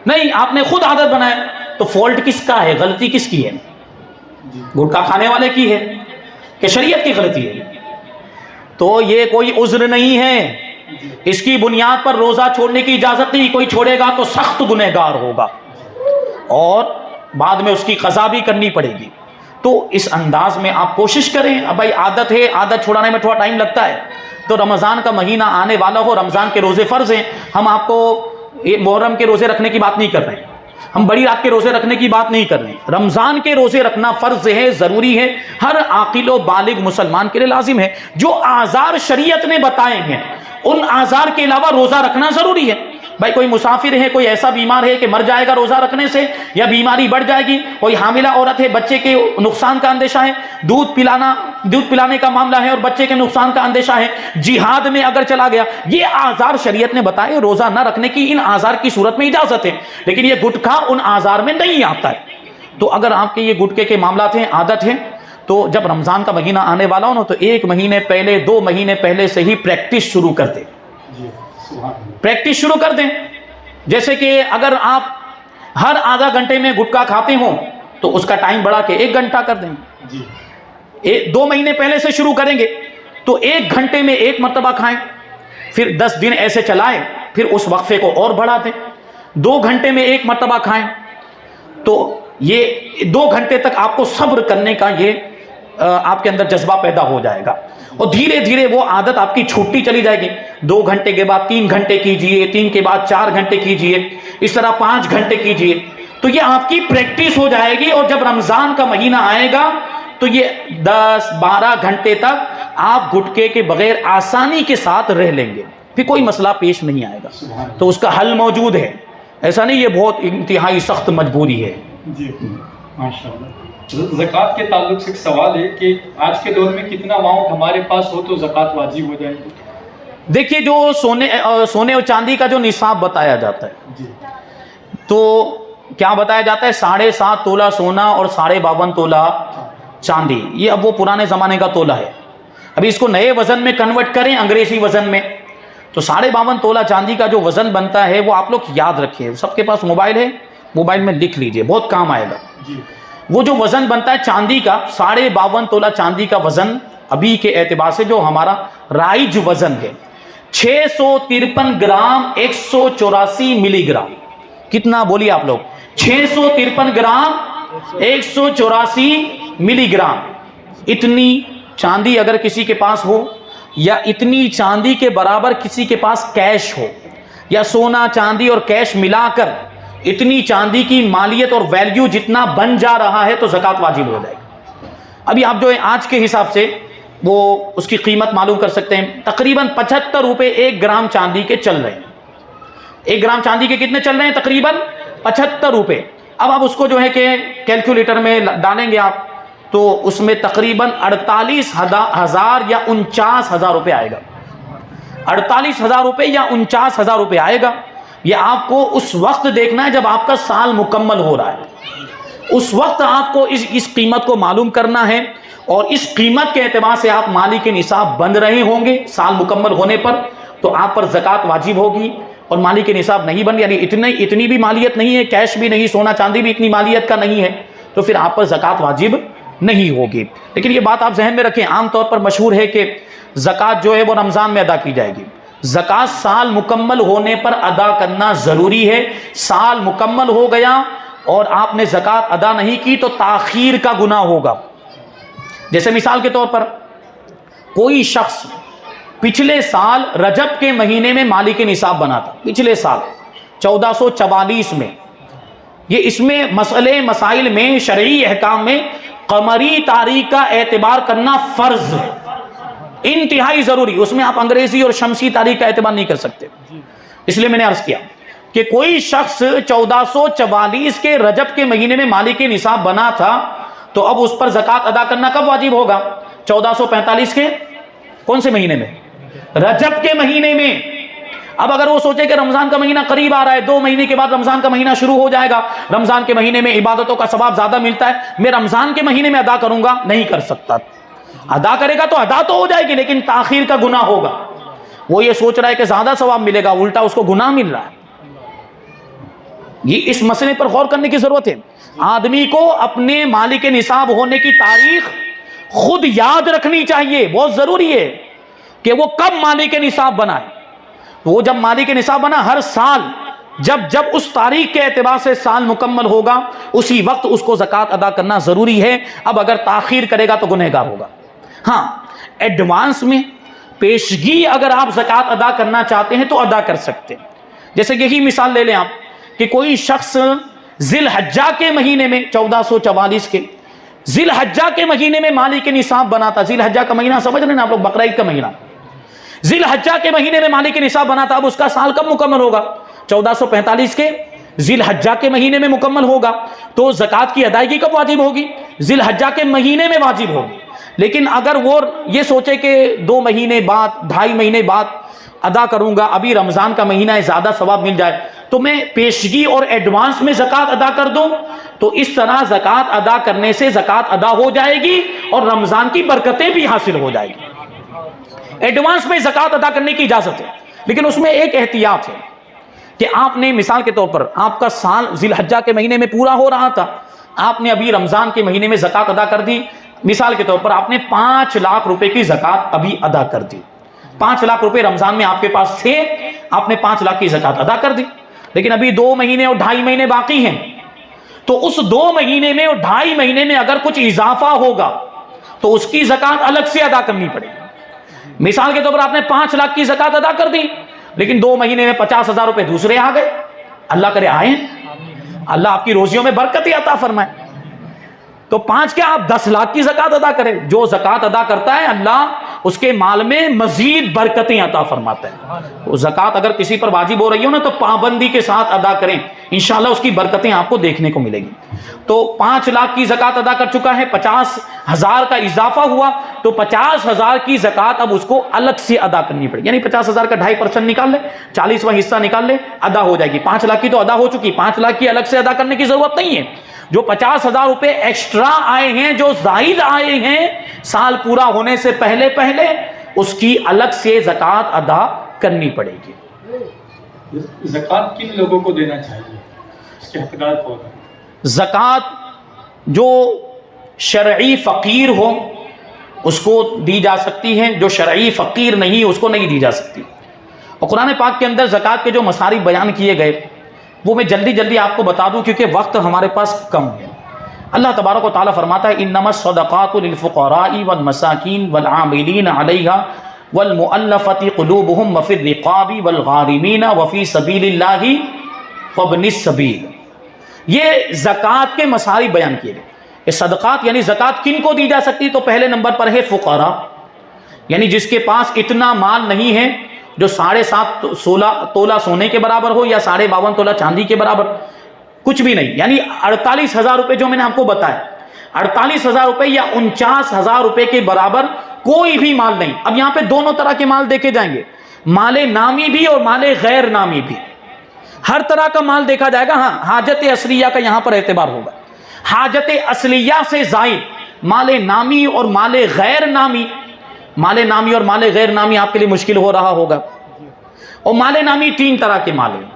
نہیں، آپ نے خود عادت بنایا، تو فالٹ کس کا ہے، غلطی کس کی ہے؟ گٹکا کھانے والے کی ہے کہ شریعت کی غلطی ہے؟ تو یہ کوئی عذر نہیں ہے، اس کی بنیاد پر روزہ چھوڑنے کی اجازت نہیں، کوئی چھوڑے گا تو سخت گنہگار ہوگا اور بعد میں اس کی قضا بھی کرنی پڑے گی۔ تو اس انداز میں آپ کوشش کریں، اب بھائی عادت ہے، عادت چھوڑانے میں تھوڑا ٹائم لگتا ہے، تو رمضان کا مہینہ آنے والا ہو، رمضان کے روزے فرض ہیں، ہم آپ کو محرم کے روزے رکھنے کی بات نہیں کر رہے ہیں، ہم بڑی رات کے روزے رکھنے کی بات نہیں کر رہے ہیں، رمضان کے روزے رکھنا فرض ہے، ضروری ہے، ہر عاقل و بالغ مسلمان کے لیے لازم ہے۔ جو اعذار شریعت نے بتائے ہیں ان اعذار کے علاوہ روزہ رکھنا ضروری ہے۔ بھائی کوئی مسافر ہے، کوئی ایسا بیمار ہے کہ مر جائے گا روزہ رکھنے سے یا بیماری بڑھ جائے گی، کوئی حاملہ عورت ہے، بچے کے نقصان کا اندیشہ ہے، دودھ پلانے کا معاملہ ہے اور بچے کے نقصان کا اندیشہ ہے، جہاد میں اگر چلا گیا، یہ اعذار شریعت نے بتائے، روزہ نہ رکھنے کی ان اعذار کی صورت میں اجازت ہے، لیکن یہ گٹکا ان اعذار میں نہیں آتا ہے۔ تو اگر آپ کے یہ گٹکے کے معاملات ہیں، عادت ہے، تو جب رمضان کا مہینہ آنے والا ہو نا تو 1 مہینے پہلے 2 مہینے پہلے سے ہی پریکٹس شروع کر دیں، پریکٹس شروع کر دیں۔ جیسے کہ اگر آپ ہر آدھا گھنٹے میں گٹکا کھاتے ہوں تو اس کا ٹائم بڑھا کے 1 گھنٹہ کر دیں، 2 مہینے پہلے سے شروع کریں گے تو 1 گھنٹے میں 1 مرتبہ کھائیں، پھر 10 دن ایسے چلائیں، پھر اس وقفے کو اور بڑھا دیں، 2 گھنٹے میں 1 مرتبہ کھائیں تو یہ 2 گھنٹے تک آپ کو صبر کرنے کا یہ آپ کے اندر جذبہ پیدا ہو جائے گا، اور دھیرے دھیرے وہ عادت آپ کی چھوٹتی چلی جائے گی۔ 2 گھنٹے کے بعد 3 گھنٹے کیجئے، 3 کے بعد 4 گھنٹے کیجئے، اس طرح 5 گھنٹے کیجئے، تو یہ آپ کی پریکٹس ہو جائے گی، اور جب رمضان کا مہینہ آئے گا تو یہ 10-12 گھنٹے تک آپ گٹکے کے بغیر آسانی کے ساتھ رہ لیں گے، پھر کوئی مسئلہ پیش نہیں آئے گا۔ تو اس کا حل موجود ہے، ایسا نہیں یہ بہت انتہائی سخت مجبوری ہے۔ جی ماشاءاللہ۔ زکوٰۃ کے تعلق سے ایک سوال ہے کہ آج کے دور میں کتنا اماؤنٹ ہمارے پاس ہو تو زکوٰۃ واجب ہو جائے گی؟ دیکھیے جو سونے اور چاندی کا جو نصاب بتایا جاتا ہے جی تو کیا بتایا جاتا ہے، 7.5 تولہ سونا اور 52.5 تولہ چاندی، یہ اب وہ پرانے زمانے کا تولہ ہے۔ ابھی اس کو نئے وزن میں کنورٹ کریں انگریزی وزن میں تو 52.5 تولہ چاندی کا جو وزن بنتا ہے وہ آپ لوگ یاد رکھیے، سب کے پاس موبائل ہے، موبائل میں لکھ لیجئے، بہت کام آئے گا۔ جی وہ جو وزن بنتا ہے چاندی کا، 52.5 تولہ چاندی کا وزن ابھی کے اعتبار سے جو ہمارا رائج وزن ہے 653 گرام 184 ملی گرام۔ کتنا بولیے آپ لوگ؟ 653 گرام 184 ملی گرام۔ اتنی چاندی اگر کسی کے پاس ہو، یا اتنی چاندی کے برابر کسی کے پاس کیش ہو، یا سونا چاندی اور کیش ملا کر اتنی چاندی کی مالیت اور ویلیو جتنا بن جا رہا ہے تو زکوٰۃ واجب ہو جائے گی۔ ابھی آپ جو ہے آج کے حساب سے وہ اس کی قیمت معلوم کر سکتے ہیں، تقریباً 75 روپے 1 گرام چاندی کے چل رہے ہیں۔ 1 گرام چاندی کے کتنے چل رہے ہیں؟ تقریباً 75 روپے۔ اب آپ اس کو جو ہے کہ کیلکولیٹر میں ڈالیں گے آپ تو اس میں تقریباً 48,000 یا 49,000 روپے آئے گا۔ 48,000 روپے یا 49,000 روپے آئے گا۔ یہ آپ کو اس وقت دیکھنا ہے جب آپ کا سال مکمل ہو رہا ہے، اس وقت آپ کو اس قیمت کو معلوم کرنا ہے، اور اس قیمت کے اعتبار سے آپ مالی کے نصاب بن رہے ہوں گے سال مکمل ہونے پر تو آپ پر زکوٰۃ واجب ہوگی، اور مالی کے نصاب نہیں بن، یعنی اتنی بھی مالیت نہیں ہے، کیش بھی نہیں، سونا چاندی بھی اتنی مالیت کا نہیں ہے، تو پھر آپ پر زکوٰۃ واجب نہیں ہوگی۔ لیکن یہ بات آپ ذہن میں رکھیں، عام طور پر مشہور ہے کہ زکوٰۃ جو ہے وہ رمضان میں ادا کی جائے گی۔ زکوٰۃ سال مکمل ہونے پر ادا کرنا ضروری ہے۔ سال مکمل ہو گیا اور آپ نے زکوٰۃ ادا نہیں کی تو تاخیر کا گناہ ہوگا۔ جیسے مثال کے طور پر کوئی شخص پچھلے سال رجب کے مہینے میں مالی کے نصاب بنا تھا، پچھلے سال 1444 میں، یہ اس میں مسائل میں شرعی احکام میں قمری تاریخ کا اعتبار کرنا فرض ہے، انتہائی ضروری، اس میں آپ انگریزی اور شمسی تاریخ کا اعتبار نہیں کر سکتے۔ اس لیے میں نے عرض کیا کہ کوئی شخص 1444 کے رجب کے مہینے میں مالی کے نصاب بنا تھا تو اب اس پر زکوٰۃ ادا کرنا کب واجب ہوگا؟ 1445 کے کون سے مہینے میں؟ رجب کے مہینے میں۔ اب اگر وہ سوچے کہ رمضان کا مہینہ قریب آ رہا ہے، 2 مہینے کے بعد رمضان کا مہینہ شروع ہو جائے گا، رمضان کے مہینے میں عبادتوں کا ثواب زیادہ ملتا ہے، میں رمضان کے مہینے میں ادا کروں گا، نہیں کر سکتا۔ ادا کرے گا تو ادا تو ہو جائے گی لیکن تاخیر کا گناہ ہوگا۔ وہ یہ سوچ رہا ہے کہ زیادہ ثواب ملے گا، الٹا اس کو گناہ مل رہا ہے۔ یہ اس مسئلے پر غور کرنے کی ضرورت ہے۔ آدمی کو اپنے مالی کے نصاب ہونے کی تاریخ خود یاد رکھنی چاہیے، بہت ضروری ہے کہ وہ کب مالی کے نصاب بنائے۔ وہ جب مالی کے نصاب بنا، ہر سال جب اس تاریخ کے اعتبار سے سال مکمل ہوگا اسی وقت اس کو زکوٰۃ ادا کرنا ضروری ہے۔ اب اگر تاخیر کرے گا تو گنہگار ہوگا۔ ہاں، ایڈوانس میں پیشگی اگر آپ زکوٰۃ ادا کرنا چاہتے ہیں تو ادا کر سکتے ہیں۔ جیسے یہی مثال لے لیں آپ کہ کوئی شخص ذی الحجہ کے مہینے میں 1444 کے ذی الحجہ کے مہینے میں مالی کے نصاب بنا تھا۔ ذی الحجہ کا مہینہ سمجھ رہے ہیں نا آپ لوگ، بقرہ عید کا مہینہ، ذی الحجہ کے مہینے میں مالی کے نصاب بنا تھا۔ اب اس کا سال کب مکمل ہوگا؟ 1445 کے ذی الحجہ کے مہینے میں مکمل ہوگا، تو زکوٰۃ کی ادائیگی کب واجب ہوگی؟ ذی الحجہ کے مہینے میں واجب ہوگی۔ لیکن اگر وہ یہ سوچے کہ 2 مہینے بعد، 2.5 مہینے بعد ادا کروں گا، ابھی رمضان کا مہینہ ہے، زیادہ ثواب مل جائے تو میں پیشگی اور ایڈوانس میں زکوٰۃ ادا کر دوں، تو اس طرح زکوٰۃ ادا کرنے سے زکوٰۃ ادا ہو جائے گی اور رمضان کی برکتیں بھی حاصل ہو جائے گی۔ ایڈوانس میں زکوٰۃ ادا کرنے کی اجازت ہے، لیکن اس میں ایک احتیاط ہے کہ آپ نے مثال کے طور پر آپ کا سال ذی الحجہ کے مہینے میں پورا ہو رہا تھا، آپ نے ابھی رمضان کے مہینے میں زکوٰۃ ادا کر دی۔ مثال کے طور پر آپ نے 5 لاکھ روپے کی زکوٰۃ ابھی ادا کر دی، 5 لاکھ روپے رمضان میں آپ کے پاس تھے، آپ نے 5 لاکھ کی زکوٰۃ ادا کر دی۔ لیکن ابھی 2 مہینے اور 2.5 مہینے باقی ہیں، تو اس 2 مہینے میں اور 2.5 مہینے میں اگر کچھ اضافہ ہوگا تو اس کی زکوٰۃ الگ سے ادا کرنی پڑے گی۔ مثال کے طور پر آپ نے 5 لاکھ کی زکوٰۃ ادا کر دی، لیکن 2 مہینے میں 50,000 روپے دوسرے آ گئے، اللہ کرے آئے، اللہ آپ کی روزیوں میں برکت عطا فرمائے، تو 5 کیا آپ 10 لاکھ کی زکوٰۃ ادا کریں۔ جو زکوٰۃ ادا کرتا ہے اللہ اس کے مال میں مزید برکتیں عطا فرماتا ہے۔ وہ زکوٰۃ اگر کسی پر واجب ہو رہی ہو نا تو پابندی کے ساتھ ادا کریں، انشاءاللہ اس کی برکتیں آپ کو دیکھنے کو ملے گی۔ تو 5 لاکھ کی زکوٰۃ ادا کر چکا ہے، 50,000 کا اضافہ ہوا تو 50,000 کی زکوٰۃ اب اس کو الگ سے ادا کرنی پڑے گی، یعنی 50,000 کا 2.5% نکال لے، 40واں حصہ نکال لے، ادا ہو جائے گی۔ 5 لاکھ کی تو ادا ہو چکی، 5 لاکھ کی الگ سے ادا کرنے کی ضرورت نہیں ہے۔ جو 50,000 روپے ایکسٹرا آئے ہیں، جو زائد آئے ہیں سال پورا ہونے سے پہلے اس کی الگ سے زکوٰۃ ادا کرنی پڑے گی۔ زکوٰۃ کن لوگوں کو دینا چاہیے، اس کے حقدار کون ہیں؟ زکوٰۃ جو شرعی فقیر ہو اس کو دی جا سکتی ہے، جو شرعی فقیر نہیں اس کو نہیں دی جا سکتی۔ اور قرآن پاک کے اندر زکوٰۃ کے جو مصارف بیان کیے گئے وہ میں جلدی آپ کو بتا دوں کیونکہ وقت ہمارے پاس کم ہے۔ اللہ تبارک و تعالیٰ فرماتا ہے انما الصدقات للفقراء والمساکین والعاملین علیہا والمؤلفۃ قلوبہم وفی الرقاب والغارمین وفی سبیل اللہ وابن السبیل۔ یہ زکوٰۃ کے مصارف بیان کیے گئے۔ یہ صدقات یعنی زکوٰۃ کن کو دی جا سکتی؟ تو پہلے نمبر پر ہے فقراء، یعنی جس کے پاس اتنا مال نہیں ہے جو 7.5 تولہ سونے کے برابر ہو یا 52.5 تولہ چاندی کے برابر، کچھ بھی نہیں، یعنی 48,000 روپے جو میں نے آپ کو بتایا، 48,000 روپے یا 49,000 روپے کے برابر کوئی بھی مال نہیں۔ اب یہاں پہ دونوں طرح کے مال دیکھے جائیں گے، مال نامی بھی اور مال غیر نامی بھی، ہر طرح کا مال دیکھا جائے گا۔ ہاں، حاجت اصلیہ کا یہاں پر اعتبار ہوگا، حاجت اصلیہ سے زائد مال نامی اور مال غیر نامی، مال نامی اور مال غیر نامی آپ کے لیے مشکل ہو رہا ہوگا۔ اور مال نامی 3 طرح کے مال ہیں،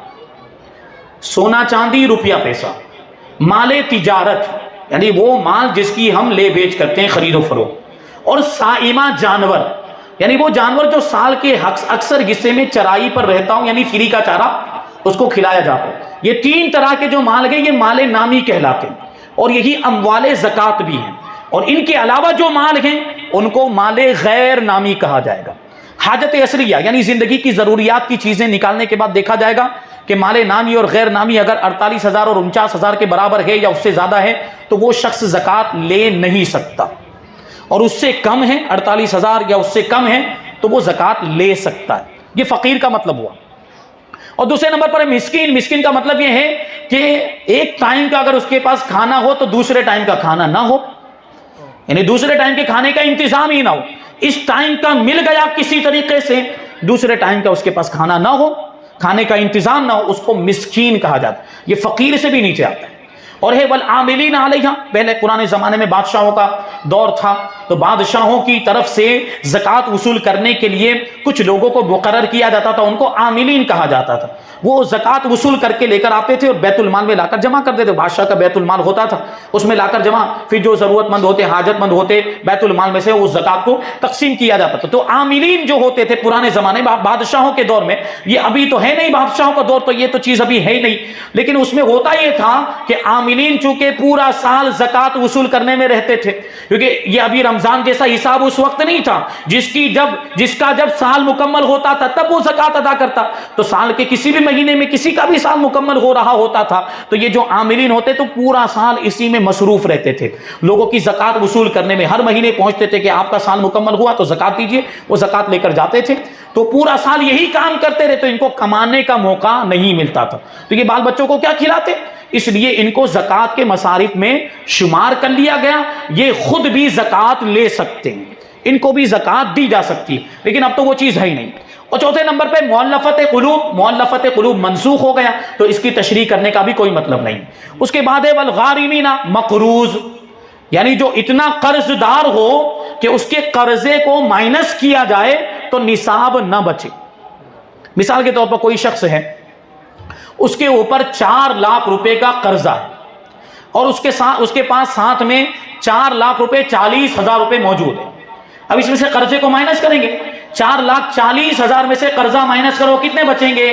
سونا چاندی روپیہ پیسہ، مال تجارت یعنی وہ مال جس کی ہم لے بیچ کرتے ہیں، خرید و فروخت، اور سائمہ جانور یعنی وہ جانور جو سال کے اکثر حصے میں چرائی پر رہتا ہوں، یعنی فری کا چارہ اس کو کھلایا جاتا ہے۔ یہ 3 طرح کے جو مال گئے یہ مال نامی کہلاتے ہیں، اور یہی اموال زکوٰۃ بھی ہیں۔ اور ان کے علاوہ جو مال ہیں ان کو مال غیر نامی کہا جائے گا۔ حاجت اصلیہ یعنی زندگی کی ضروریات کی چیزیں نکالنے کے بعد دیکھا جائے گا کہ مال نامی اور غیر نامی اگر 48,000 اور 49,000 کے برابر ہے یا اس سے زیادہ ہے تو وہ شخص زکوٰۃ لے نہیں سکتا، اور اس سے کم ہے 48,000 یا اس سے کم ہے تو وہ زکوٰۃ لے سکتا ہے۔ یہ فقیر کا مطلب ہوا۔ اور دوسرے نمبر پر ہے مسکین۔ مسکین کا مطلب یہ ہے کہ ایک ٹائم کا اگر اس کے پاس کھانا ہو تو دوسرے ٹائم کا کھانا نہ ہو، یعنی دوسرے ٹائم کے کھانے کا انتظام ہی نہ ہو، اس ٹائم کا مل گیا کسی طریقے سے، دوسرے ٹائم کا اس کے پاس کھانا نہ ہو، کھانے کا انتظام نہ ہو، اس کو مسکین کہا جاتا ہے۔ یہ فقیر سے بھی نیچے آتا ہے۔ اور ہے والعاملین علیہا، پہلے پرانے زمانے میں بادشاہوں کا دور تھا تو بادشاہوں کی طرف سے زکوٰۃ وصول کرنے کے لیے کچھ لوگوں کو مقرر کیا جاتا تھا، ان کو عاملین کہا جاتا تھا۔ وہ زکوٰۃ وصول کر کے لے کر آتے تھے اور بیت المال میں لا کر جمع کرتے تھے۔ بادشاہ کا بیت المال ہوتا تھا، اس میں لا کر جمع، پھر جو ضرورت مند ہوتے، حاجت مند ہوتے، بیت المال میں سے اس زکوٰۃ کو تقسیم کیا جاتا تھا۔ تو عاملین جو ہوتے تھے پرانے زمانے میں بادشاہوں کے دور میں، یہ ابھی تو ہے نہیں بادشاہوں کا دور، تو یہ تو چیز ابھی ہے ہی نہیں، لیکن اس میں ہوتا یہ تھا کہ عاملین چونکہ پورا سال زکوٰۃ وصول کرنے میں رہتے تھے، کیونکہ یہ ابھی رمضان جیسا حساب اس وقت نہیں تھا، جس کا جب سال مکمل ہوتا تھا تب وہ زکوٰۃ ادا کرتا، تو سال کے کسی بھی مہینے میں کسی کا بھی سال مکمل ہو رہا ہوتا تھا تو یہ جو عاملین ہوتے تو پورا سال اسی میں مصروف رہتے تھے، لوگوں کی زکوٰۃ وصول کرنے میں۔ ہر مہینے پہنچتے تھے کہ آپ کا سال مکمل ہوا تو زکوٰۃ دیجیے، وہ زکوٰۃ لے کر جاتے تھے، تو پورا سال یہی کام کرتے رہے تو ان کو کمانے کا موقع نہیں ملتا تھا، تو یہ بال بچوں کو کیا کھلاتے؟ اس لیے ان کو زکوٰۃ کے مصارف میں شمار کر لیا گیا۔ یہ خود بھی زکوٰۃ لے سکتے ہیں، ان کو بھی زکوٰۃ دی جا سکتی ہے، لیکن اب تو وہ چیز ہے ہی نہیں۔ اور چوتھے نمبر پہ مؤلفت قلوب، مؤلفت قلوب منسوخ ہو گیا تو اس کی تشریح کرنے کا بھی کوئی مطلب نہیں۔ اس کے بعد ہے والغارمین، مقروض یعنی جو اتنا قرض دار ہو کہ اس کے قرضے کو مائنس کیا جائے تو نصاب نہ بچے۔ مثال کے طور پر کوئی شخص ہے، اس کے اوپر 4 لاکھ روپے کا قرضہ ہے اور اس کے پاس ساتھ میں 4 لاکھ روپے 40,000 روپے موجود ہیں۔ اب اس میں سے قرضے کو مائنس کریں گے، 4,40,000 میں سے قرضہ مائنس کرو، کتنے بچیں گے؟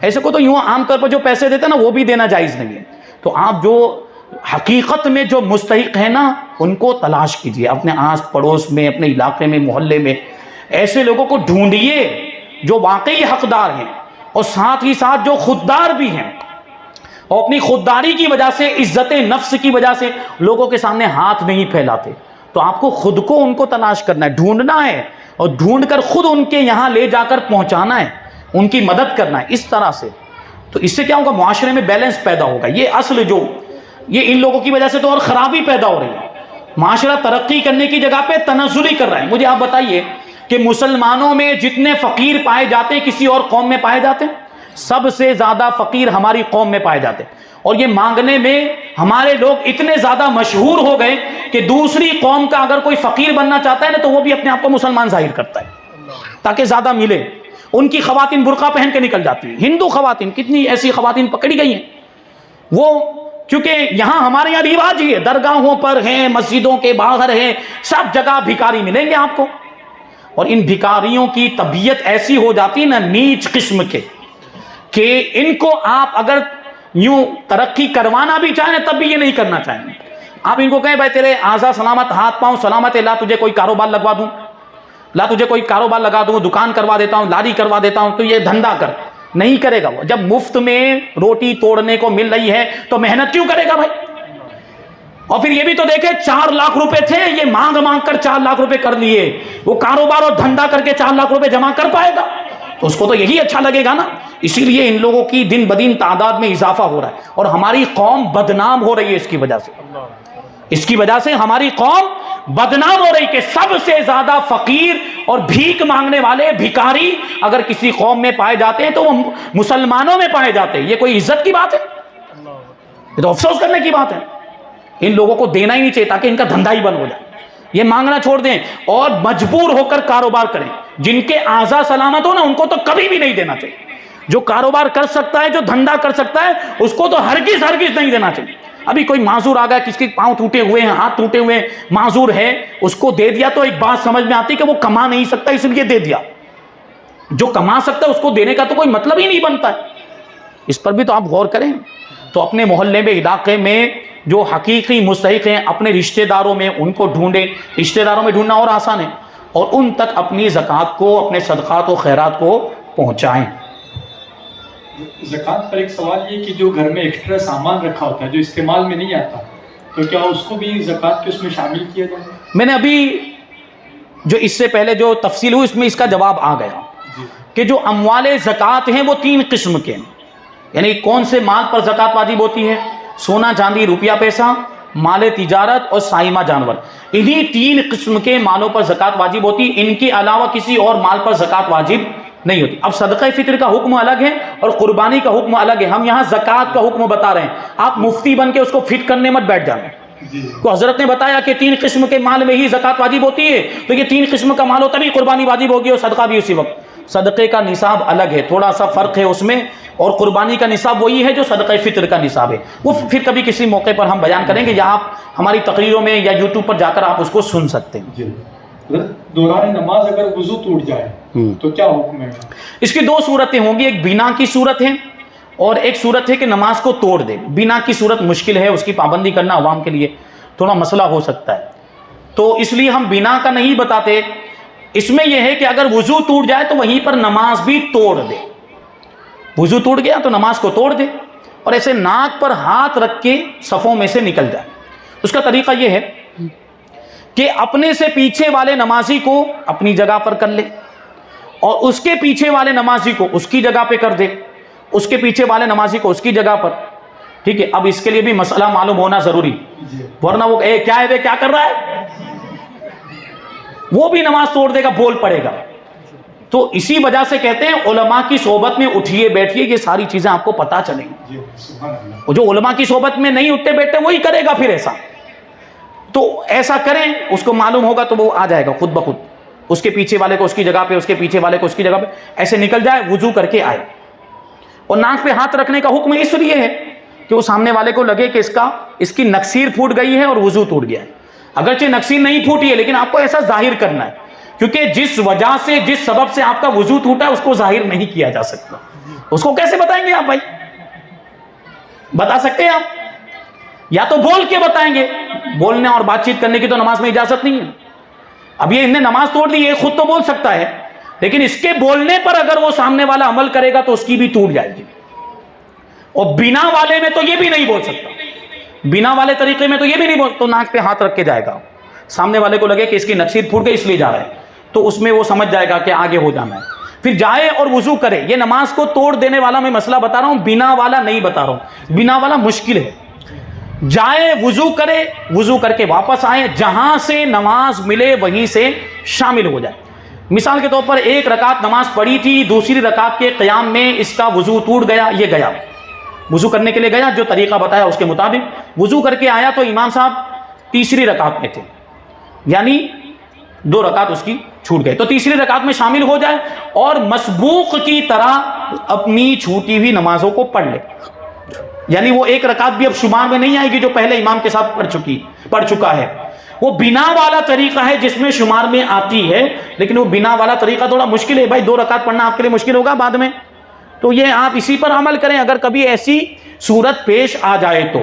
ایسے کو تو یوں عام طور پر جو پیسے دیتے ہیں نا وہ بھی دینا جائز نہیں ہے. تو آپ جو حقیقت میں جو مستحق ہیں نا ان کو تلاش کیجئے، اپنے آس پڑوس میں، اپنے علاقے میں، محلے میں ایسے لوگوں کو ڈھونڈیے جو واقعی حقدار ہیں اور ساتھ ہی ساتھ جو خوددار بھی ہیں اور اپنی خودداری کی وجہ سے، عزت نفس کی وجہ سے لوگوں کے سامنے ہاتھ نہیں پھیلاتے. تو آپ کو خود کو ان کو تلاش کرنا ہے، ڈھونڈنا ہے اور ڈھونڈ کر خود ان کے یہاں لے جا کر پہنچانا ہے، ان کی مدد کرنا ہے اس طرح سے. تو اس سے کیا ہوگا؟ معاشرے میں بیلنس پیدا ہوگا. یہ اصل جو یہ ان لوگوں کی وجہ سے تو اور خرابی پیدا ہو رہی ہے. معاشرہ ترقی کرنے کی جگہ پہ تنزلی کر رہا ہے. مجھے آپ بتائیے کہ مسلمانوں میں جتنے فقیر پائے جاتے ہیں کسی اور قوم میں پائے جاتے ہیں؟ سب سے زیادہ فقیر ہماری قوم میں پائے جاتے ہیں. اور یہ مانگنے میں ہمارے لوگ اتنے زیادہ مشہور ہو گئے کہ دوسری قوم کا اگر کوئی فقیر بننا چاہتا ہے نا تو وہ بھی اپنے آپ کو مسلمان ظاہر کرتا ہے تاکہ زیادہ ملے. ان کی خواتین برقع پہن کے نکل جاتی ہیں. ہندو خواتین، کتنی ایسی خواتین پکڑی گئی ہیں. وہ کیونکہ یہاں ہمارے یہاں رواج ہی ہے، درگاہوں پر ہیں، مسجدوں کے باہر ہیں، سب جگہ بھکاری ملیں گے آپ کو. اور ان بھکاریوں کی طبیعت ایسی ہو جاتی ہے نا نیچ قسم کے کہ ان کو آپ اگر یوں ترقی کروانا بھی چاہیں تب بھی یہ نہیں کرنا چاہیں. آپ ان کو کہیں بھائی تیرے اعضاء سلامت، ہاتھ پاؤں سلامت ہے، لا تجھے کوئی کاروبار لگوا دوں، لا تجھے کوئی کاروبار لگا دوں، دکان کروا دیتا ہوں، لاری کروا دیتا ہوں، تو یہ دھندا کر. نہیں کرے گا وہ. جب مفت میں روٹی توڑنے کو مل رہی ہے تو محنت کیوں کرے گا بھائی؟ اور پھر یہ بھی تو دیکھے 4 لاکھ روپے تھے، یہ مانگ مانگ کر 4 لاکھ روپے کر لیے. وہ کاروبار اور دھندا کر کے 4 لاکھ روپے جمع کر پائے گا؟ تو اس کو تو یہی اچھا لگے گا نا. اسی لیے ان لوگوں کی دن بدن تعداد میں اضافہ ہو رہا ہے اور ہماری قوم بدنام ہو رہی ہے اس کی وجہ سے. اس کی وجہ سے ہماری قوم بدنام ہو رہی کہ سب سے زیادہ فقیر اور بھیک مانگنے والے بھکاری اگر کسی قوم میں پائے جاتے ہیں تو وہ مسلمانوں میں پائے جاتے ہیں. یہ کوئی عزت کی بات ہے؟ یہ تو افسوس کرنے کی بات ہے. ان لوگوں کو دینا ہی نہیں چاہیے تاکہ ان کا دھندا ہی بند ہو جائے. یہ مانگنا چھوڑ دیں اور مجبور ہو کر کاروبار کریں. جن کے اعضاء سلامت ہو نا ان کو تو کبھی بھی نہیں دینا چاہیے. جو کاروبار کر سکتا ہے، جو دھندا کر سکتا ہے، اس کو تو ہرگز نہیں دینا چاہیے. ابھی کوئی معذور آ گیا، کس کے پاؤں ٹوٹے ہوئے ہیں، ہاتھ ٹوٹے ہوئے ہیں، معذور ہے، اس کو دے دیا تو ایک بات سمجھ میں آتی کہ وہ کما نہیں سکتا اس لیے دے دیا. جو کما سکتا ہے اس کو دینے کا تو کوئی مطلب ہی نہیں بنتا ہے. اس پر بھی تو آپ غور کریں. تو اپنے محلے میں، علاقے میں جو حقیقی مستحق ہیں اپنے رشتہ داروں میں ان کو ڈھونڈیں. رشتہ داروں میں ڈھونڈنا اور آسان ہے اور ان تک اپنی زکوٰۃ کو، اپنے صدقات و خیرات کو پہنچائیں. زکوٰۃ پر ایک سوال یہ کہ جو گھر میں ایکسٹرا سامان رکھا ہوتا ہے جو استعمال میں نہیں آتا تو کیا اس کو بھی زکوٰۃ کے اس میں شامل کیا جائے؟ میں نے ابھی جو اس سے پہلے جو تفصیل ہوئی اس میں اس کا جواب آ گیا کہ جو اموال زکوٰۃ ہیں وہ 3 قسم کے ہیں. یعنی کون سے مال پر زکوٰۃ واجب ہوتی ہے؟ سونا چاندی روپیہ پیسہ، مال تجارت اور سائمہ جانور. انہی 3 قسم کے مالوں پر زکوٰۃ واجب ہوتی ہے. ان کے علاوہ کسی اور مال پر زکوٰۃ واجب نہیں ہوتی. اب صدقہ فطر کا حکم الگ ہے اور قربانی کا حکم الگ ہے. ہم یہاں زکوٰۃ کا حکم بتا رہے ہیں. آپ مفتی بن کے اس کو فٹ کرنے مت بیٹھ جانا. کو حضرت نے بتایا کہ 3 قسم کے مال میں ہی زکوٰۃ واجب ہوتی ہے تو یہ 3 قسم کا مال ہو تبھی قربانی واجب ہوگی اور صدقہ بھی اسی وقت. صدقے کا نصاب الگ ہے، تھوڑا سا فرق ہے اس میں، اور قربانی کا نصاب وہی ہے جو صدقہ فطر کا نصاب ہے. وہ پھر کبھی کسی موقع پر ہم بیان کریں گے یا آپ ہماری تقریروں میں یا یوٹیوب پر جا کر آپ اس کو سن سکتے ہیں. دوران نماز اگر وضو ٹوٹ جائے تو کیا حکم ہے؟ اس کی 2 صورتیں ہوں گی. ایک بنا کی صورت ہے اور ایک صورت ہے کہ نماز کو توڑ دے. بنا کی صورت مشکل ہے، اس کی پابندی کرنا عوام کے لیے تھوڑا مسئلہ ہو سکتا ہے تو اس لیے ہم بنا کا نہیں بتاتے. اس میں یہ ہے کہ اگر وضو ٹوٹ جائے تو وہیں پر نماز بھی توڑ دے. وضو ٹوٹ گیا تو نماز کو توڑ دے اور ایسے ناک پر ہاتھ رکھ کے صفوں میں سے نکل جائے. اس کا طریقہ یہ ہے کہ اپنے سے پیچھے والے نمازی کو اپنی جگہ پر کر لے اور اس کے پیچھے والے نمازی کو اس کی جگہ پہ کر دے، اس کے پیچھے والے نمازی کو اس کی جگہ پر. ٹھیک ہے. اب اس کے لیے بھی مسئلہ معلوم ہونا ضروری، ورنہ وہ کیا ہے کیا کر رہا ہے، وہ بھی نماز توڑ دے گا، بول پڑے گا. تو اسی وجہ سے کہتے ہیں علماء کی صحبت میں اٹھیے بیٹھیے، یہ ساری چیزیں آپ کو پتہ چلیں گی. جو علماء کی صحبت میں نہیں اٹھتے بیٹھتے وہی کرے گا پھر ایسا. تو ایسا کریں، اس کو معلوم ہوگا تو وہ آ جائے گا خود بخود. اس کے پیچھے والے کو اس کی جگہ پہ، اس کے پیچھے والے کو اس کی جگہ پہ، ایسے نکل جائے، وضو کر کے آئے. اور ناک پہ ہاتھ رکھنے کا حکم اس لیے ہے کہ وہ سامنے والے کو لگے کہ اس کی نکسیر پھوٹ گئی ہے اور وضو ٹوٹ گیا ہے. اگرچہ نکسیر نہیں پھوٹی ہے لیکن آپ کو ایسا ظاہر کرنا ہے، کیونکہ جس وجہ سے، جس سبب سے آپ کا وضو ٹوٹا ہے اس کو ظاہر نہیں کیا جا سکتا. اس کو کیسے بتائیں گے آپ بھائی؟ بتا سکتے ہیں آپ؟ یا تو بول کے بتائیں گے، بولنے اور بات چیت کرنے کی تو نماز میں اجازت نہیں ہے. اب یہ انہیں نماز توڑ دی، یہ خود تو بول سکتا ہے، لیکن اس کے بولنے پر اگر وہ سامنے والا عمل کرے گا تو اس کی بھی ٹوٹ جائے گی. اور بنا والے میں تو یہ بھی نہیں بول سکتا، بنا والے طریقے میں تو یہ بھی نہیں بول، تو ناک پہ ہاتھ رکھ کے جائے گا، سامنے والے کو لگے کہ اس کی نکسیر پھوٹ گئی اس لیے جا رہا ہے، تو اس میں وہ سمجھ جائے گا کہ آگے ہو جانا ہے. پھر جائے اور وضو کرے. یہ نماز کو توڑ دینے والا میں مسئلہ بتا رہا ہوں، بنا والا نہیں بتا رہا ہوں. بنا والا مشکل ہے. جائے وضو کرے، وضو کر کے واپس آئے، جہاں سے نماز ملے وہیں سے شامل ہو جائے. مثال کے طور پر ایک رکعت نماز پڑھی تھی، دوسری رکعت کے قیام میں اس کا وضو ٹوٹ گیا، یہ گیا وضو کرنے کے لیے گیا، جو طریقہ بتایا اس کے مطابق وضو کر کے آیا، تو امام صاحب تیسری رکعت میں تھے، یعنی 2 رکعت اس کی چھوٹ گئے، تو تیسری رکعت میں شامل ہو جائے اور مسبوق کی طرح اپنی چھوٹی ہوئی نمازوں کو پڑھ لے. یعنی وہ ایک رکعت بھی اب شمار میں نہیں آئے گی جو پہلے امام کے ساتھ پڑھ چکا ہے. وہ بنا والا طریقہ ہے جس میں شمار میں آتی ہے، لیکن وہ بنا والا طریقہ تھوڑا مشکل ہے بھائی. 2 رکعت پڑھنا آپ کے لیے مشکل ہوگا بعد میں، تو یہ آپ اسی پر عمل کریں. اگر کبھی ایسی صورت پیش آ جائے تو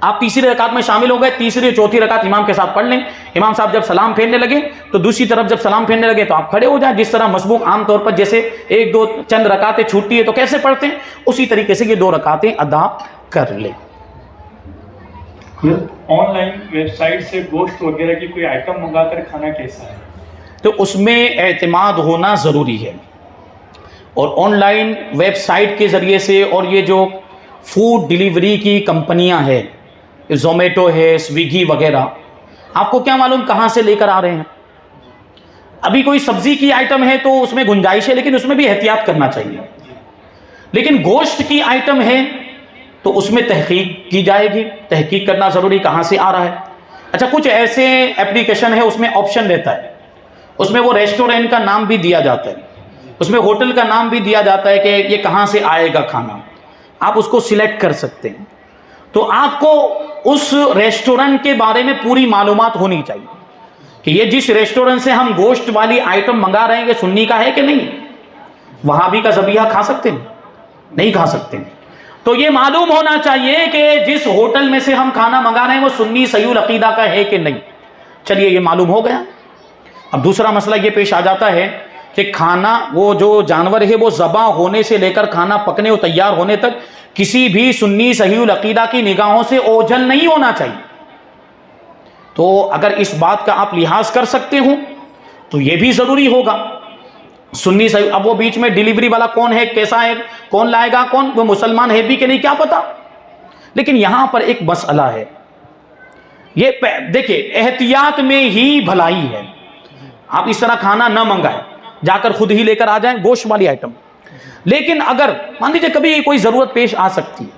آپ تیسری رکعت میں شامل ہو گئے، تیسری اور چوتھی رکعت امام کے ساتھ پڑھ لیں. امام صاحب جب سلام پھیرنے لگے تو دوسری طرف جب سلام پھیرنے لگے تو آپ کھڑے ہو جائیں. جس طرح مسبوق عام طور پر جیسے 1-2 چند رکعتیں چھوٹتی ہے تو کیسے پڑھتے ہیں، اسی طریقے سے یہ 2 رکعتیں ادا کر لیں. آن لائن ویب سائٹ سے گوشت وغیرہ کی کوئی آئٹم منگا کر کھانا کیسا ہے؟ تو اس میں اعتماد ہونا ضروری ہے. اور آن لائن ویب سائٹ کے ذریعے سے، اور یہ جو فوڈ ڈیلیوری کی کمپنیاں ہیں، زومیٹو ہے، سویگی وغیرہ، آپ کو کیا معلوم کہاں سے لے کر آ رہے ہیں. ابھی کوئی سبزی کی آئٹم ہے تو اس میں گنجائش ہے، لیکن اس میں بھی احتیاط کرنا چاہیے. لیکن گوشت کی آئٹم ہے تو اس میں تحقیق کی جائے گی، تحقیق کرنا ضروری کہاں سے آ رہا ہے. اچھا، کچھ ایسے اپلیکیشن ہے اس میں آپشن رہتا ہے، اس میں وہ ریسٹورینٹ کا نام بھی دیا جاتا ہے، اس میں ہوٹل کا نام بھی دیا جاتا ہے کہ یہ کہاں سے آئے گا کھانا، آپ اس کو سلیکٹ کر سکتے ہیں. تو آپ کو اس ریسٹورینٹ کے بارے میں پوری معلومات ہونی چاہیے کہ یہ جس ریسٹورینٹ سے ہم گوشت والی آئٹم منگا رہے ہیں یہ سنی کا ہے کہ نہیں. وہابی کا ذبیحہ کھا سکتے ہیں؟ نہیں کھا سکتے. تو یہ معلوم ہونا چاہیے کہ جس ہوٹل میں سے ہم کھانا منگا رہے ہیں وہ سنی صحیح العقیدہ کا ہے کہ نہیں. چلیے یہ معلوم ہو گیا. اب دوسرا مسئلہ یہ پیش آ جاتا ہے کہ کھانا، وہ جو جانور ہے وہ ذبح ہونے سے لے کر کھانا پکنے اور تیار ہونے تک کسی بھی سنی صحیح العقیدہ کی نگاہوں سے اوجھل نہیں ہونا چاہیے. تو اگر اس بات کا آپ لحاظ کر سکتے ہوں تو یہ بھی ضروری ہوگا. سنی صحیح، اب وہ بیچ میں ڈیلیوری والا کون ہے، کیسا ہے، کون لائے گا، کون وہ مسلمان ہے بھی کہ نہیں کیا پتا. لیکن یہاں پر ایک مسئلہ ہے، یہ دیکھیں احتیاط میں ہی بھلائی ہے. آپ اس طرح کھانا نہ منگائیں، جا کر خود ہی لے کر آ جائیں گوشت والی آئٹم. لیکن اگر مان لیجیے کبھی کوئی ضرورت پیش آ سکتی ہے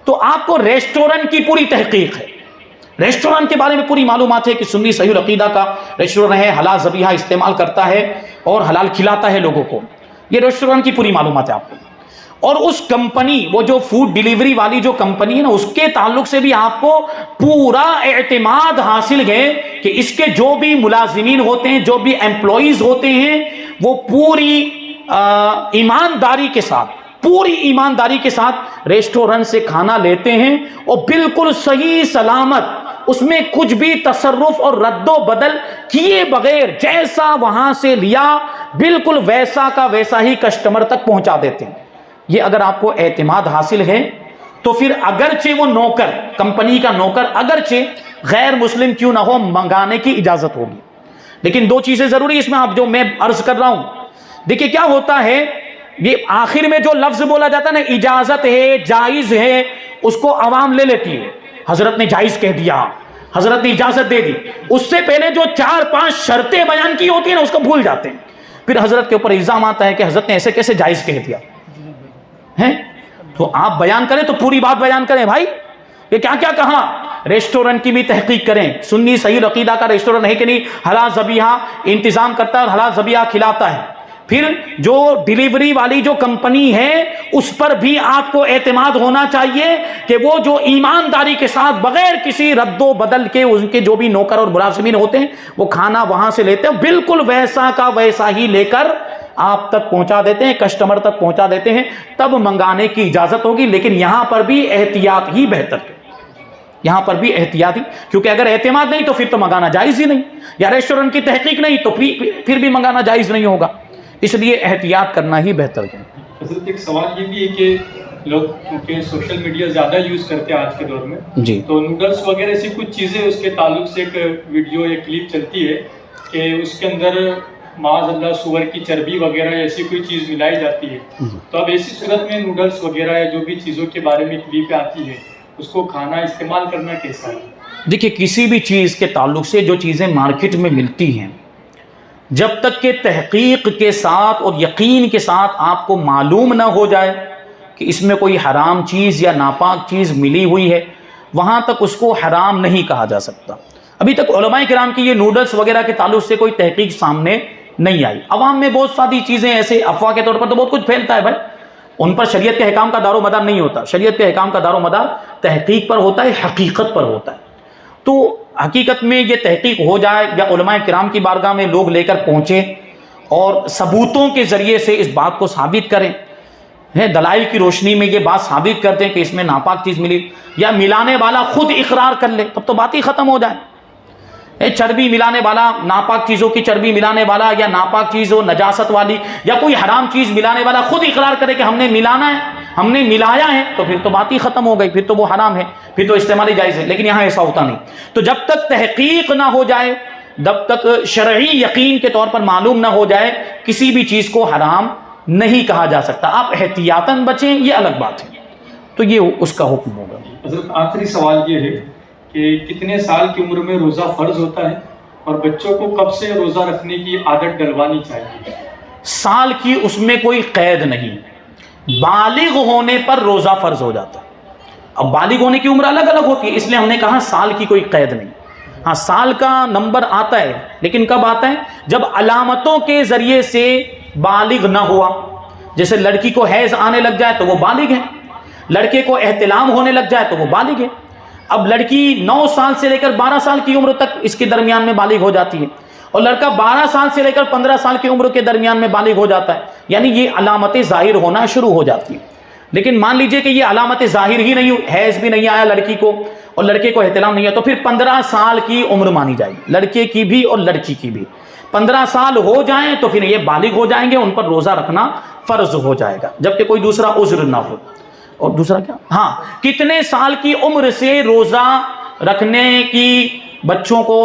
تو آپ کو ریسٹورنٹ کی پوری تحقیق ہے، ریسٹورنٹ کے بارے میں پوری معلومات ہے کہ سنی صحیح العقیدہ کا ریسٹورنٹ ہے، حلال ذبیحہ استعمال کرتا ہے اور حلال کھلاتا ہے لوگوں کو. یہ ریسٹورنٹ کی پوری معلومات ہے آپ کو. اور اس کمپنی، وہ جو فوڈ ڈیلیوری والی جو کمپنی ہے نا، اس کے تعلق سے بھی آپ کو پورا اعتماد حاصل ہے کہ اس کے جو بھی ملازمین ہوتے ہیں، جو بھی ایمپلائیز ہوتے ہیں، وہ پوری ایمانداری کے ساتھ، پوری ایمانداری کے ساتھ ریسٹورنٹ سے کھانا لیتے ہیں اور بالکل صحیح سلامت، اس میں کچھ بھی تصرف اور رد و بدل کیے بغیر جیسا وہاں سے لیا بالکل ویسا کا ویسا ہی کسٹمر تک پہنچا دیتے ہیں. یہ اگر آپ کو اعتماد حاصل ہے تو پھر اگرچہ وہ نوکر، کمپنی کا نوکر اگرچہ غیر مسلم کیوں نہ ہو، منگانے کی اجازت ہوگی. لیکن 2 چیزیں ضروری اس میں، آپ جو میں عرض کر رہا ہوں. دیکھیں کیا ہوتا ہے، یہ آخر میں جو لفظ بولا جاتا ہے نا، اجازت ہے، جائز ہے، اس کو عوام لے لیتی ہے. حضرت نے جائز کہہ دیا، حضرت نے اجازت دے دی. اس سے پہلے جو 4-5 شرطیں بیان کی ہوتی ہیں نا، اس کو بھول جاتے ہیں. پھر حضرت کے اوپر الزام آتا ہے کہ حضرت نے ایسے کیسے جائز کہہ دیا ہے. تو آپ بیان کریں تو پوری بات بیان کریں بھائی، یہ کیا کیا کہا. ریسٹورنٹ کی بھی تحقیق کریں، سنی صحیح العقیدہ کا ریسٹورنٹ ہے کہ نہیں، حلال ذبیحہ انتظام کرتا ہے اور حلال ذبیحہ کھلاتا ہے. پھر جو ڈیلیوری والی جو کمپنی ہے اس پر بھی آپ کو اعتماد ہونا چاہیے کہ وہ جو ایمانداری کے ساتھ بغیر کسی رد و بدل کے ان کے جو بھی نوکر اور ملازمین ہوتے ہیں وہ کھانا وہاں سے لیتے ہیں، بالکل ویسا کا ویسا ہی لے کر آپ تک پہنچا دیتے ہیں، کسٹمر تک پہنچا دیتے ہیں، تب منگانے کی اجازت ہوگی، لیکن یہاں پر بھی احتیاط ہی بہتر ہے، یہاں پر بھی احتیاطی، کیونکہ اگر اعتماد نہیں تو پھر تو منگانا جائز ہی نہیں، یا ریسٹورنٹ کی تحقیق نہیں تو پھر بھی منگانا جائز نہیں ہوگا، اس لیے احتیاط کرنا ہی بہتر ہے۔ حضرت ایک سوال یہ بھی ہے کہ لوگ کیونکہ سوشل میڈیا زیادہ یوز کرتے ہیں آج کے دور میں، جی، تو نوڈلس وغیرہ ایسی کچھ چیزیں اس کے تعلق سے ایک ویڈیو یا کلپ چلتی ہے کہ اس کے اندر معاذ اللہ سور کی چربی وغیرہ ایسی کوئی چیز ملائی جاتی ہے، تو اب ایسی صورت میں نوڈلس وغیرہ یا جو بھی چیزوں کے بارے میں کلپ آتی ہے اس کو کھانا استعمال کرنا کیسا ہے؟ دیکھیے کسی بھی چیز کے تعلق سے جو چیزیں مارکیٹ میں ملتی ہیں، جب تک کہ تحقیق کے ساتھ اور یقین کے ساتھ آپ کو معلوم نہ ہو جائے کہ اس میں کوئی حرام چیز یا ناپاک چیز ملی ہوئی ہے، وہاں تک اس کو حرام نہیں کہا جا سکتا۔ ابھی تک علماء کرام کی یہ نوڈلز وغیرہ کے تعلق سے کوئی تحقیق سامنے نہیں آئی۔ عوام میں بہت ساری چیزیں ایسے افواہ کے طور پر تو بہت کچھ پھیلتا ہے بھائی، ان پر شریعت کے احکام کا دار و مدار نہیں ہوتا، شریعت کے احکام کا دار و مدار تحقیق پر ہوتا ہے، حقیقت پر ہوتا ہے۔ تو حقیقت میں یہ تحقیق ہو جائے یا علماء کرام کی بارگاہ میں لوگ لے کر پہنچے اور ثبوتوں کے ذریعے سے اس بات کو ثابت کریں، دلائل کی روشنی میں یہ بات ثابت کر دیں کہ اس میں ناپاک چیز ملی، یا ملانے والا خود اقرار کر لے، تب تو بات ہی ختم ہو جائے۔ چربی ملانے والا، ناپاک چیزوں کی چربی ملانے والا، یا ناپاک چیز ہو نجاست والی یا کوئی حرام چیز ملانے والا خود اقرار کرے کہ ہم نے ملانا ہے، ہم نے ملایا ہے، تو پھر تو بات ہی ختم ہو گئی، پھر تو وہ حرام ہے، پھر تو استعمالی جائز ہے۔ لیکن یہاں ایسا ہوتا نہیں۔ تو جب تک تحقیق نہ ہو جائے، جب تک شرعی یقین کے طور پر معلوم نہ ہو جائے، کسی بھی چیز کو حرام نہیں کہا جا سکتا۔ آپ احتیاطاً بچیں، یہ الگ بات ہے، تو یہ اس کا حکم ہوگا۔ حضرت آخری سوال یہ ہے کہ کتنے سال کی عمر میں روزہ فرض ہوتا ہے اور بچوں کو کب سے روزہ رکھنے کی عادت ڈلوانی چاہیے؟ سال کی اس میں کوئی قید نہیں، بالغ ہونے پر روزہ فرض ہو جاتا ہے۔ اب بالغ ہونے کی عمر الگ الگ ہوتی ہے، اس لیے ہم نے کہا سال کی کوئی قید نہیں۔ ہاں سال کا نمبر آتا ہے، لیکن کب آتا ہے؟ جب علامتوں کے ذریعے سے بالغ نہ ہوا، جیسے لڑکی کو حیض آنے لگ جائے تو وہ بالغ ہے، لڑکے کو احتلام ہونے لگ جائے تو وہ بالغ ہے۔ اب لڑکی 9 سال سے لے کر 12 سال کی عمر تک اس کے درمیان میں بالغ ہو جاتی ہے، اور لڑکا 12 سال سے لے کر 15 سال کی عمر کے درمیان میں بالغ ہو جاتا ہے، یعنی یہ علامتیں ظاہر ہونا شروع ہو جاتی ہیں۔ لیکن مان لیجئے کہ یہ علامتیں ظاہر ہی نہیں ہوئی، حیض بھی نہیں آیا لڑکی کو اور لڑکے کو احتلام نہیں ہے، تو پھر 15 سال کی عمر مانی جائے گی، لڑکے کی بھی اور لڑکی کی بھی۔ 15 سال ہو جائیں تو پھر یہ بالغ ہو جائیں گے، ان پر روزہ رکھنا فرض ہو جائے گا، جبکہ کوئی دوسرا عذر نہ ہو۔ اور دوسرا کیا؟ ہاں، کتنے سال کی عمر سے روزہ رکھنے کی بچوں کو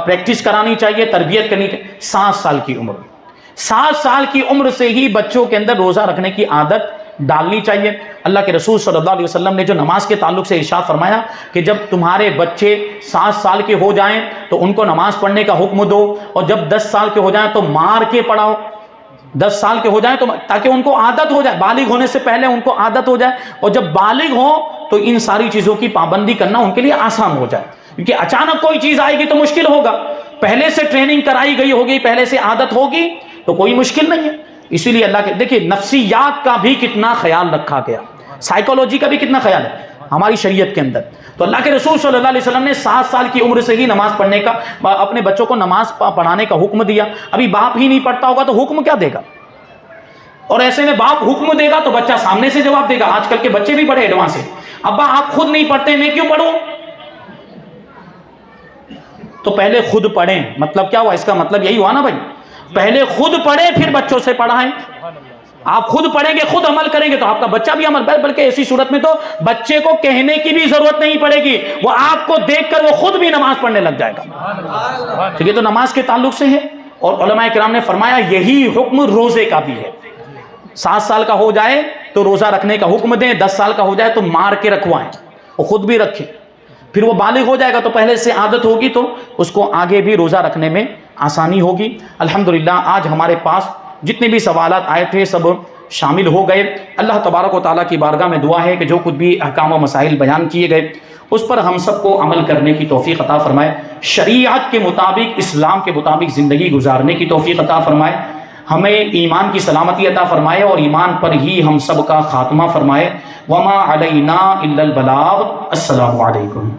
پریکٹس کرانی چاہیے، تربیت کرنی چاہیے؟ 7 سال کی عمر۔ 7 سال کی عمر سے ہی بچوں کے اندر روزہ رکھنے کی عادت ڈالنی چاہیے۔ اللہ کے رسول صلی اللہ علیہ وسلم نے جو نماز کے تعلق سے ارشاد فرمایا کہ جب تمہارے بچے 7 سال کے ہو جائیں تو ان کو نماز پڑھنے کا حکم دو، اور جب 10 سال کے ہو جائیں تو مار کے پڑھاؤ۔ 10 سال کے ہو جائیں تو تاکہ ان کو عادت ہو جائے، بالغ ہونے سے پہلے ان کو عادت ہو جائے، اور جب بالغ ہو تو ان ساری چیزوں کی پابندی کرنا ان کے لیے آسان ہو جائے، کیونکہ اچانک کوئی چیز آئے گی تو مشکل ہوگا، پہلے سے ٹریننگ کرائی گئی ہوگی، پہلے سے عادت ہوگی تو کوئی مشکل نہیں ہے۔ اسی لیے اللہ کے دیکھیے نفسیات کا بھی کتنا خیال رکھا گیا، سائیکالوجی کا بھی کتنا خیال ہے ہماری شریعت کے اندر۔ تو اللہ کے رسول صلی اللہ علیہ وسلم نے 7 سال کی عمر سے ہی نماز پڑھنے کا، اپنے بچوں کو نماز پڑھانے کا حکم دیا۔ ابھی باپ ہی نہیں پڑھتا ہوگا تو حکم کیا دے گا؟ اور ایسے میں باپ حکم دے گا تو بچہ سامنے سے جواب دے گا۔ آج کل کے بچے بھی بڑے ایڈوانس ہیں، ابا آپ خود نہیں پڑھتے میں کیوں پڑھوں؟ تو پہلے خود پڑھیں، مطلب کیا ہوا؟ اس کا مطلب یہی ہوا نا بھائی، پہلے خود پڑھیں پھر بچوں سے پڑھائیں۔ آپ خود پڑھیں گے، خود عمل کریں گے تو آپ کا بچہ بھی عمل، بلکہ ایسی صورت میں تو بچے کو کہنے کی بھی ضرورت نہیں پڑے گی، وہ آپ کو دیکھ کر وہ خود بھی نماز پڑھنے لگ جائے گا۔ ٹھیک ہے، تو نماز کے تعلق سے ہے۔ اور علماء کرام نے فرمایا یہی حکم روزے کا بھی ہے۔ 7 سال کا ہو جائے تو روزہ رکھنے کا حکم دیں، 10 سال کا ہو جائے تو مار کے رکھوائیں، اور خود بھی رکھیں۔ پھر وہ بالغ ہو جائے گا تو پہلے سے عادت ہوگی تو اس کو آگے بھی روزہ رکھنے میں آسانی ہوگی۔ الحمدللہ آج ہمارے پاس جتنے بھی سوالات آئے تھے سب شامل ہو گئے۔ اللہ تبارک و تعالیٰ کی بارگاہ میں دعا ہے کہ جو کچھ بھی احکام و مسائل بیان کیے گئے اس پر ہم سب کو عمل کرنے کی توفیق عطا فرمائے، شریعت کے مطابق، اسلام کے مطابق زندگی گزارنے کی توفیق عطا فرمائے، ہمیں ایمان کی سلامتی عطا فرمائے اور ایمان پر ہی ہم سب کا خاتمہ فرمائے۔ وما علینا الا البلاغ۔ السلام علیکم۔